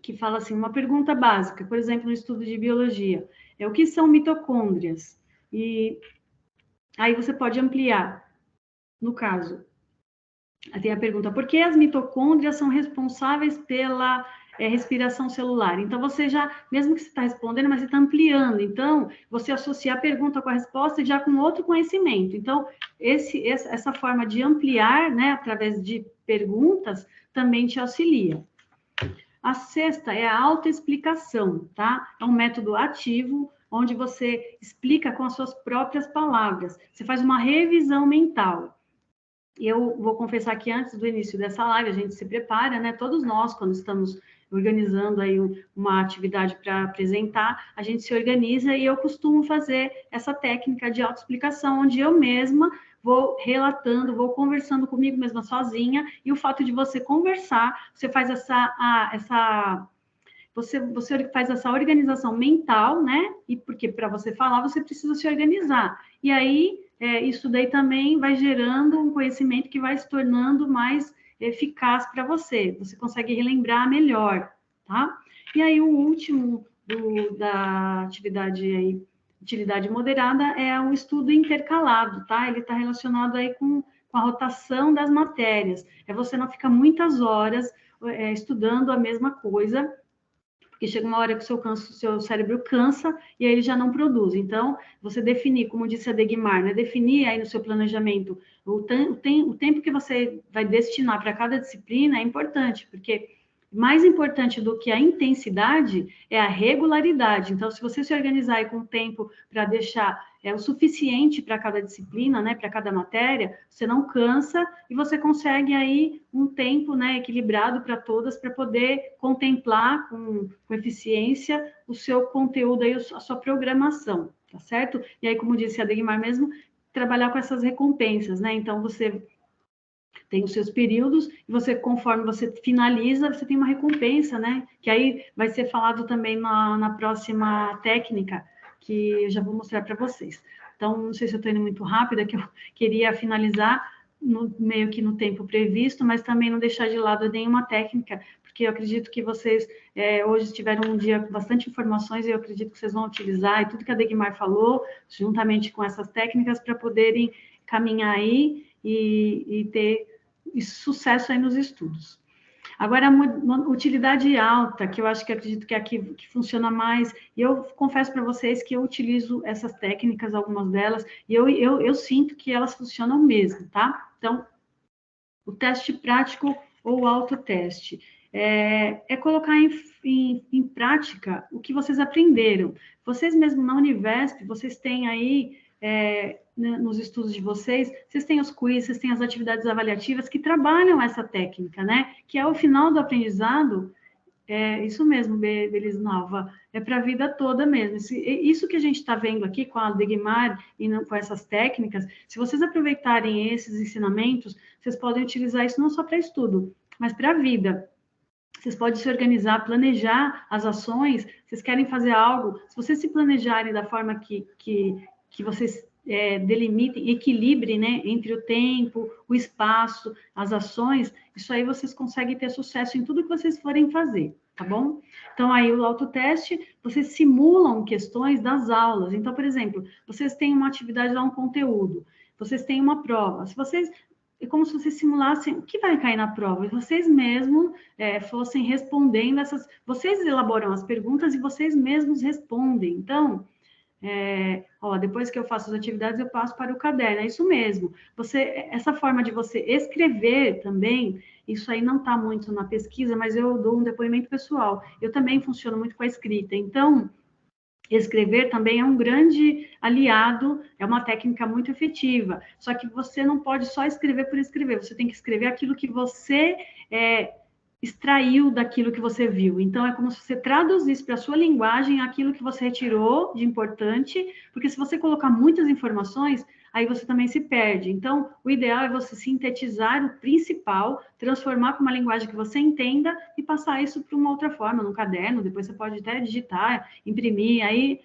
que fala assim, uma pergunta básica, por exemplo, no estudo de biologia, o que são mitocôndrias? E aí você pode ampliar, no caso, tem a pergunta, por que as mitocôndrias são responsáveis pela respiração celular? Então, você já, mesmo que você está respondendo, mas você está ampliando, então, você associa a pergunta com a resposta já com outro conhecimento. Então, essa forma de ampliar, né, através de perguntas, também te auxilia. A 6ª é a autoexplicação, tá? É um método ativo, onde você explica com as suas próprias palavras. Você faz uma revisão mental. Eu vou confessar que antes do início dessa live, a gente se prepara, né? Todos nós, quando estamos organizando aí uma atividade para apresentar, a gente se organiza e eu costumo fazer essa técnica de autoexplicação, onde eu mesma vou relatando, vou conversando comigo mesma sozinha, e o fato de você conversar, você faz você faz essa organização mental, né? E porque para você falar, você precisa se organizar. E aí, isso daí também vai gerando um conhecimento que vai se tornando mais eficaz para você. Você consegue relembrar melhor, tá? E aí, o último da atividade aí, utilidade moderada, é um estudo intercalado, tá? Ele está relacionado aí com a rotação das matérias. É você não ficar muitas horas estudando a mesma coisa, porque chega uma hora que o seu cérebro cansa e aí ele já não produz. Então, você definir, como disse a Degmar, né? Definir aí no seu planejamento o tempo que você vai destinar para cada disciplina é importante, porque mais importante do que a intensidade é a regularidade. Então, se você se organizar aí com o tempo para deixar o suficiente para cada disciplina, né, para cada matéria, você não cansa e você consegue aí um tempo, né, equilibrado para todas, para poder contemplar com eficiência o seu conteúdo aí, a sua programação, tá certo? E aí, como disse a Degmar mesmo, trabalhar com essas recompensas, né? Então, você tem os seus períodos, e você, conforme você finaliza, você tem uma recompensa, né? Que aí vai ser falado também na próxima técnica, que eu já vou mostrar para vocês. Então, não sei se eu estou indo muito rápida, que eu queria finalizar meio que no tempo previsto, mas também não deixar de lado nenhuma técnica, porque eu acredito que vocês hoje tiveram um dia com bastante informações, e eu acredito que vocês vão utilizar, e tudo que a Degmar falou, juntamente com essas técnicas, para poderem caminhar aí e ter sucesso aí nos estudos. Agora, uma utilidade alta, que eu acho que acredito que é aqui que funciona mais, e eu confesso para vocês que eu utilizo essas técnicas, algumas delas, e eu sinto que elas funcionam mesmo, tá? Então, o teste prático ou autoteste é colocar em prática o que vocês aprenderam. Vocês mesmo na Univesp, vocês têm aí nos estudos de vocês têm os quiz, vocês têm as atividades avaliativas que trabalham essa técnica, né? Que é o final do aprendizado, isso mesmo, Belisnova, é para a vida toda mesmo. Isso que a gente está vendo aqui com a Degmar e com essas técnicas, se vocês aproveitarem esses ensinamentos, vocês podem utilizar isso não só para estudo, mas para a vida. Vocês podem se organizar, planejar as ações, vocês querem fazer algo, se vocês se planejarem da forma que vocês delimitem, equilibrem, né, entre o tempo, o espaço, as ações, isso aí vocês conseguem ter sucesso em tudo que vocês forem fazer, tá bom? Então, aí o autoteste, vocês simulam questões das aulas. Então, por exemplo, vocês têm uma atividade lá, um conteúdo, vocês têm uma prova. Se vocês é como se vocês simulassem o que vai cair na prova, e vocês mesmos fossem respondendo essas. Vocês elaboram as perguntas e vocês mesmos respondem. Então, depois que eu faço as atividades, eu passo para o caderno. É isso mesmo. Essa forma de você escrever também, isso aí não está muito na pesquisa, mas eu dou um depoimento pessoal. Eu também funciono muito com a escrita. Então, escrever também é um grande aliado, é uma técnica muito efetiva. Só que você não pode só escrever por escrever, você tem que escrever aquilo que você extraiu daquilo que você viu. Então, é como se você traduzisse para a sua linguagem aquilo que você retirou de importante, porque se você colocar muitas informações, aí você também se perde. Então, o ideal é você sintetizar o principal, transformar para uma linguagem que você entenda e passar isso para uma outra forma, num caderno, depois você pode até digitar, imprimir, aí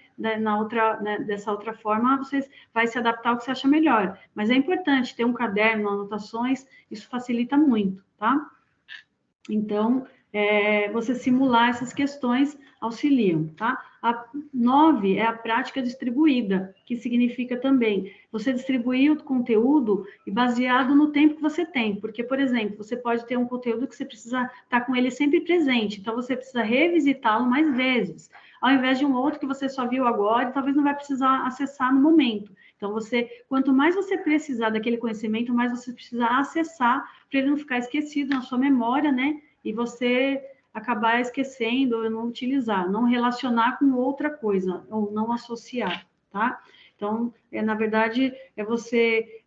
dessa outra forma você vai se adaptar ao que você acha melhor. Mas é importante ter um caderno, anotações, isso facilita muito, tá? Então, você simular essas questões auxiliam, tá? A 9 é a prática distribuída, que significa também você distribuir o conteúdo e baseado no tempo que você tem. Porque, por exemplo, você pode ter um conteúdo que você precisa estar com ele sempre presente, então você precisa revisitá-lo mais vezes, ao invés de um outro que você só viu agora e talvez não vai precisar acessar no momento. Então, quanto mais você precisar daquele conhecimento, mais você precisa acessar para ele não ficar esquecido na sua memória, né? E você acabar esquecendo ou não utilizar, não relacionar com outra coisa, ou não associar, tá? Então, na verdade, você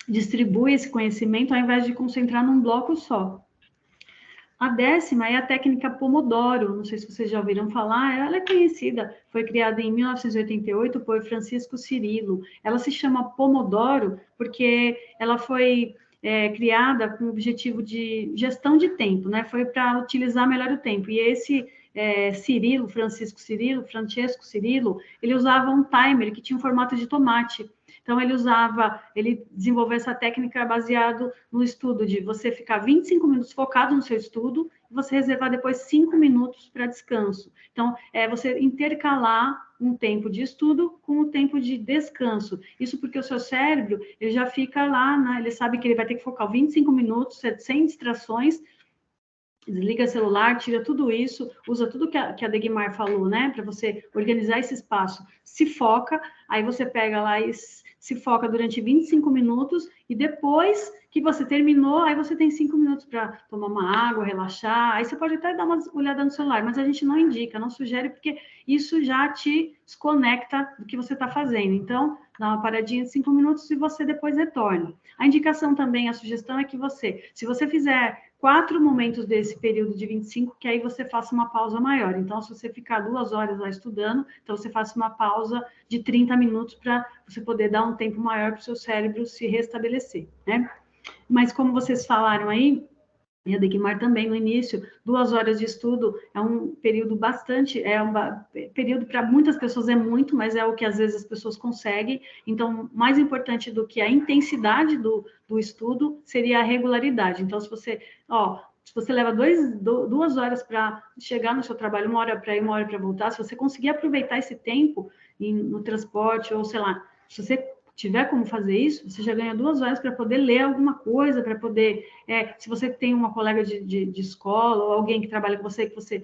distribui esse conhecimento ao invés de concentrar num bloco só. A 10ª é a técnica Pomodoro, não sei se vocês já ouviram falar, ela é conhecida, foi criada em 1988 por Francisco Cirilo. Ela se chama Pomodoro porque ela foi criada com o objetivo de gestão de tempo, né? Foi para utilizar melhor o tempo. E esse Francesco Cirilo, ele usava um timer que tinha um formato de tomate. Então, ele desenvolveu essa técnica baseado no estudo de você ficar 25 minutos focado no seu estudo e você reservar depois 5 minutos para descanso. Então, você intercalar um tempo de estudo com o tempo de descanso. Isso porque o seu cérebro, ele já fica lá, né? Ele sabe que ele vai ter que focar 25 minutos, sem distrações, desliga celular, tira tudo isso, usa tudo que a Degmar falou, né? Para você organizar esse espaço. Se foca, aí você pega lá e se foca durante 25 minutos e depois que você terminou, aí você tem 5 minutos para tomar uma água, relaxar. Aí você pode até dar uma olhada no celular, mas a gente não indica, não sugere, porque isso já te desconecta do que você está fazendo. Então, dá uma paradinha de 5 minutos e você depois retorna. A indicação também, a sugestão é que se você fizer 4 momentos desse período de 25, que aí você faça uma pausa maior. Então, se você ficar 2 horas lá estudando, então você faça uma pausa de 30 minutos para você poder dar um tempo maior para o seu cérebro se restabelecer, né? Mas como vocês falaram aí, e a Degmar também no início, 2 horas de estudo é um período bastante, período para muitas pessoas é muito, mas é o que às vezes as pessoas conseguem. Então, mais importante do que a intensidade do estudo seria a regularidade. Então, se você leva 2 horas para chegar no seu trabalho, 1 hora para ir, 1 hora para voltar, se você conseguir aproveitar esse tempo no transporte, ou sei lá, se você tiver como fazer isso, você já ganha 2 horas para poder ler alguma coisa, para poder... se você tem uma colega de escola ou alguém que trabalha com você, que você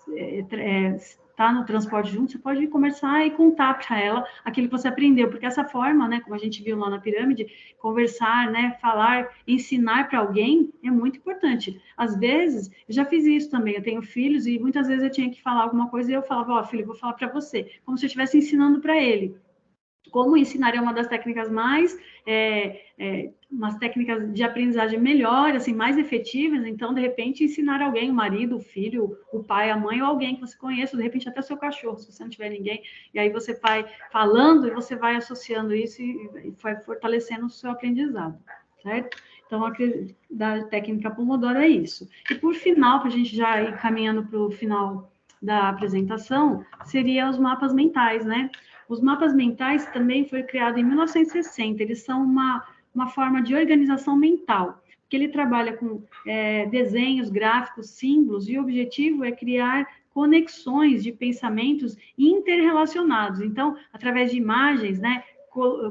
está no transporte junto, você pode conversar e contar para ela aquilo que você aprendeu, porque essa forma, né, como a gente viu lá na pirâmide, conversar, né, falar, ensinar para alguém é muito importante. Às vezes, eu já fiz isso também, eu tenho filhos e muitas vezes eu tinha que falar alguma coisa e eu falava, filho, eu vou falar para você, como se eu estivesse ensinando para ele. Como ensinar é uma das técnicas umas técnicas de aprendizagem melhor, assim, mais efetivas. Então, de repente, ensinar alguém, o marido, o filho, o pai, a mãe, ou alguém que você conheça, de repente até o seu cachorro, se você não tiver ninguém, e aí você vai falando e você vai associando isso e vai fortalecendo o seu aprendizado, certo? Então, da técnica Pomodoro é isso. E por final, para a gente já ir caminhando para o final da apresentação, seria os mapas mentais, né? Os mapas mentais também foi criado em 1960, eles são uma forma de organização mental, porque ele trabalha com desenhos, gráficos, símbolos, e o objetivo é criar conexões de pensamentos interrelacionados. Então, através de imagens, né,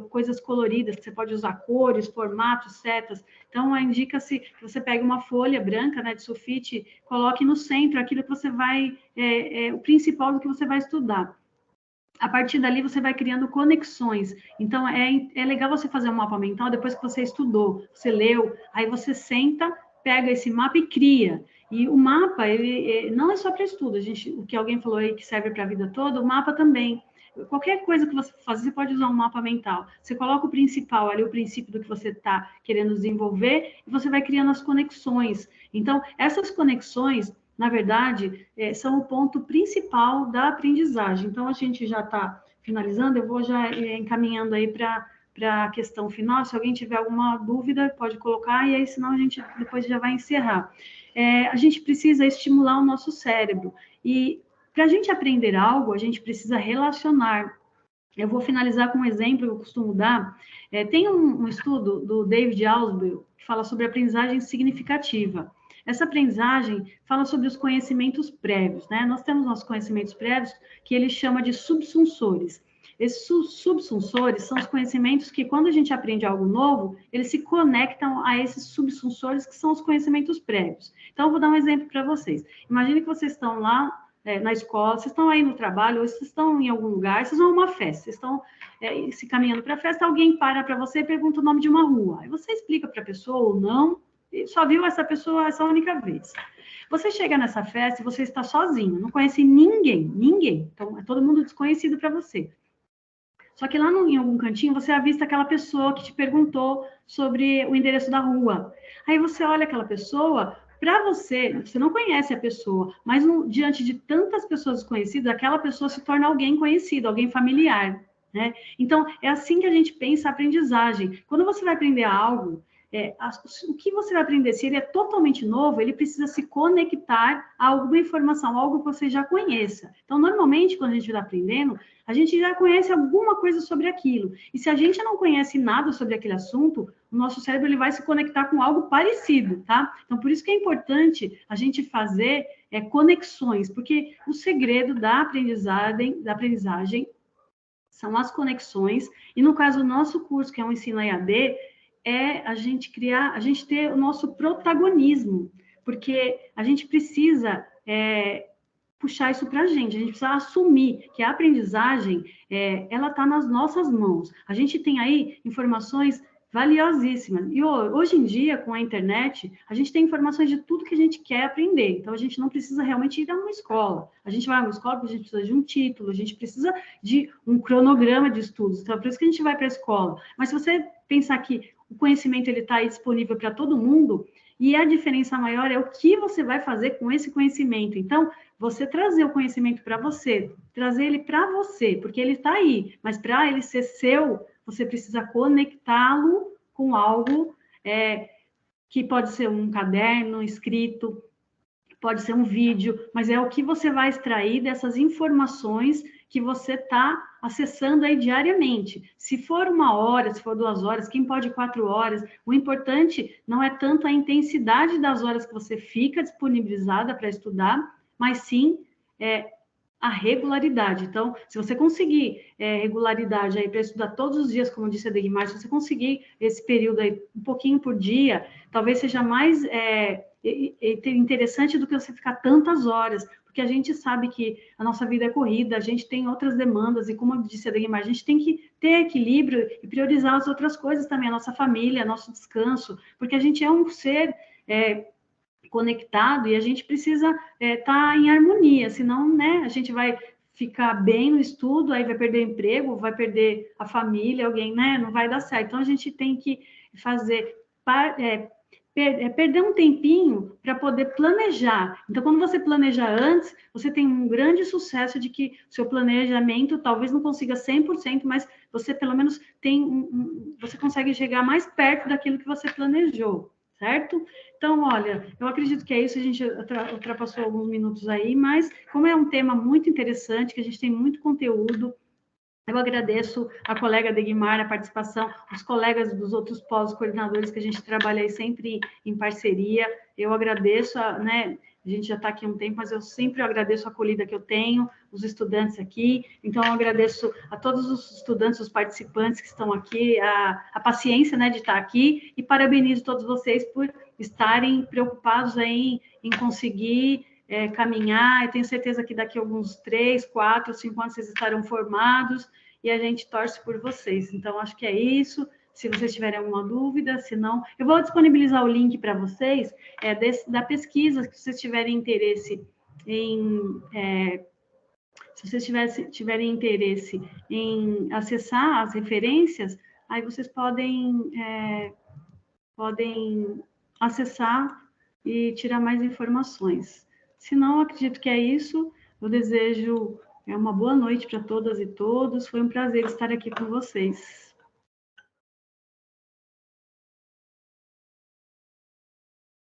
coisas coloridas, que você pode usar cores, formatos, setas. Então, indica-se que você pegue uma folha branca, né, de sulfite, coloque no centro aquilo que você vai, o principal do que você vai estudar. A partir dali, você vai criando conexões. Então, é legal você fazer um mapa mental depois que você estudou, você leu, aí você senta, pega esse mapa e cria. E o mapa, ele não é só para estudo. O que alguém falou aí que serve para a vida toda, o mapa também. Qualquer coisa que você fazer, você pode usar um mapa mental. Você coloca o principal ali, o princípio do que você está querendo desenvolver, e você vai criando as conexões. Então, essas conexões, na verdade, são o ponto principal da aprendizagem. Então, a gente já está finalizando, eu vou já encaminhando aí para a questão final. Se alguém tiver alguma dúvida, pode colocar, e aí, senão, a gente depois já vai encerrar. A gente precisa estimular o nosso cérebro, e para a gente aprender algo, a gente precisa relacionar. Eu vou finalizar com um exemplo que eu costumo dar. Tem um estudo do David Ausubel que fala sobre aprendizagem significativa. Essa aprendizagem fala sobre os conhecimentos prévios, né? Nós temos nossos conhecimentos prévios que ele chama de subsunsores. Esses subsunsores são os conhecimentos que, quando a gente aprende algo novo, eles se conectam a esses subsunsores que são os conhecimentos prévios. Então, eu vou dar um exemplo para vocês. Imagine que vocês estão lá na escola, vocês estão aí no trabalho, ou vocês estão em algum lugar, vocês vão a uma festa, vocês estão se caminhando para a festa, alguém para você e pergunta o nome de uma rua. Aí você explica para a pessoa ou não, só viu essa pessoa essa única vez. Você chega nessa festa e você está sozinho, não conhece ninguém. Então, é todo mundo desconhecido para você. Só que lá em algum cantinho, você avista aquela pessoa que te perguntou sobre o endereço da rua. Aí você olha aquela pessoa, para você não conhece a pessoa, mas diante de tantas pessoas desconhecidas, aquela pessoa se torna alguém conhecido, alguém familiar, né? Então, é assim que a gente pensa a aprendizagem. Quando você vai aprender algo, o que você vai aprender, se ele é totalmente novo, ele precisa se conectar a alguma informação, algo que você já conheça. Então, normalmente, quando a gente está aprendendo, a gente já conhece alguma coisa sobre aquilo. E se a gente não conhece nada sobre aquele assunto, o nosso cérebro ele vai se conectar com algo parecido, tá? Então, por isso que é importante a gente fazer conexões, porque o segredo da aprendizagem são as conexões, e no caso do nosso curso, que é um ensino EAD, a gente ter o nosso protagonismo, porque a gente precisa puxar isso para a gente precisa assumir que a aprendizagem, ela está nas nossas mãos. A gente tem aí informações valiosíssimas. E hoje em dia, com a internet, a gente tem informações de tudo que a gente quer aprender. Então, a gente não precisa realmente ir a uma escola. A gente vai a uma escola porque a gente precisa de um título, a gente precisa de um cronograma de estudos. Então, é por isso que a gente vai para a escola. Mas se você pensar que o conhecimento ele está aí disponível para todo mundo, e a diferença maior é o que você vai fazer com esse conhecimento. Então, você trazer o conhecimento para você, trazer ele para você, porque ele está aí, mas para ele ser seu, você precisa conectá-lo com algo que pode ser um caderno escrito, pode ser um vídeo, mas é o que você vai extrair dessas informações que você está acessando aí diariamente. Se for 1 hora, se for 2 horas, quem pode 4 horas, o importante não é tanto a intensidade das horas que você fica disponibilizada para estudar, mas sim a regularidade. Então, se você conseguir regularidade aí para estudar todos os dias, como disse a Degmar, se você conseguir esse período aí um pouquinho por dia, talvez seja mais interessante do que você ficar tantas horas, porque a gente sabe que a nossa vida é corrida, a gente tem outras demandas, e como disse a Degmar, a gente tem que ter equilíbrio e priorizar as outras coisas também, a nossa família, nosso descanso, porque a gente é um ser conectado e a gente precisa estar em harmonia, senão, né, a gente vai ficar bem no estudo, aí vai perder emprego, vai perder a família, alguém, né, não vai dar certo. Então, a gente tem que perder um tempinho para poder planejar. Então, quando você planeja antes, você tem um grande sucesso de que seu planejamento talvez não consiga 100%, mas você pelo menos você consegue chegar mais perto daquilo que você planejou, certo? Então, olha, eu acredito que é isso, a gente ultrapassou alguns minutos aí, mas como é um tema muito interessante, que a gente tem muito conteúdo, eu agradeço a colega Degmar, a participação, os colegas dos outros pós-coordenadores que a gente trabalha aí sempre em parceria. Eu agradeço, né? A gente já está aqui há um tempo, mas eu sempre agradeço a acolhida que eu tenho, os estudantes aqui. Então, eu agradeço a todos os estudantes, os participantes que estão aqui, a paciência, né, de estar aqui, e parabenizo todos vocês por estarem preocupados aí em conseguir caminhar. Eu tenho certeza que daqui a alguns 3, 4, 5 anos vocês estarão formados e a gente torce por vocês. Então, acho que é isso. Se vocês tiverem alguma dúvida, se não, eu vou disponibilizar o link para vocês da pesquisa, se vocês tiverem interesse em se vocês tiverem interesse em acessar as referências, aí vocês podem acessar e tirar mais informações. Se não, acredito que é isso. Eu desejo uma boa noite para todas e todos. Foi um prazer estar aqui com vocês.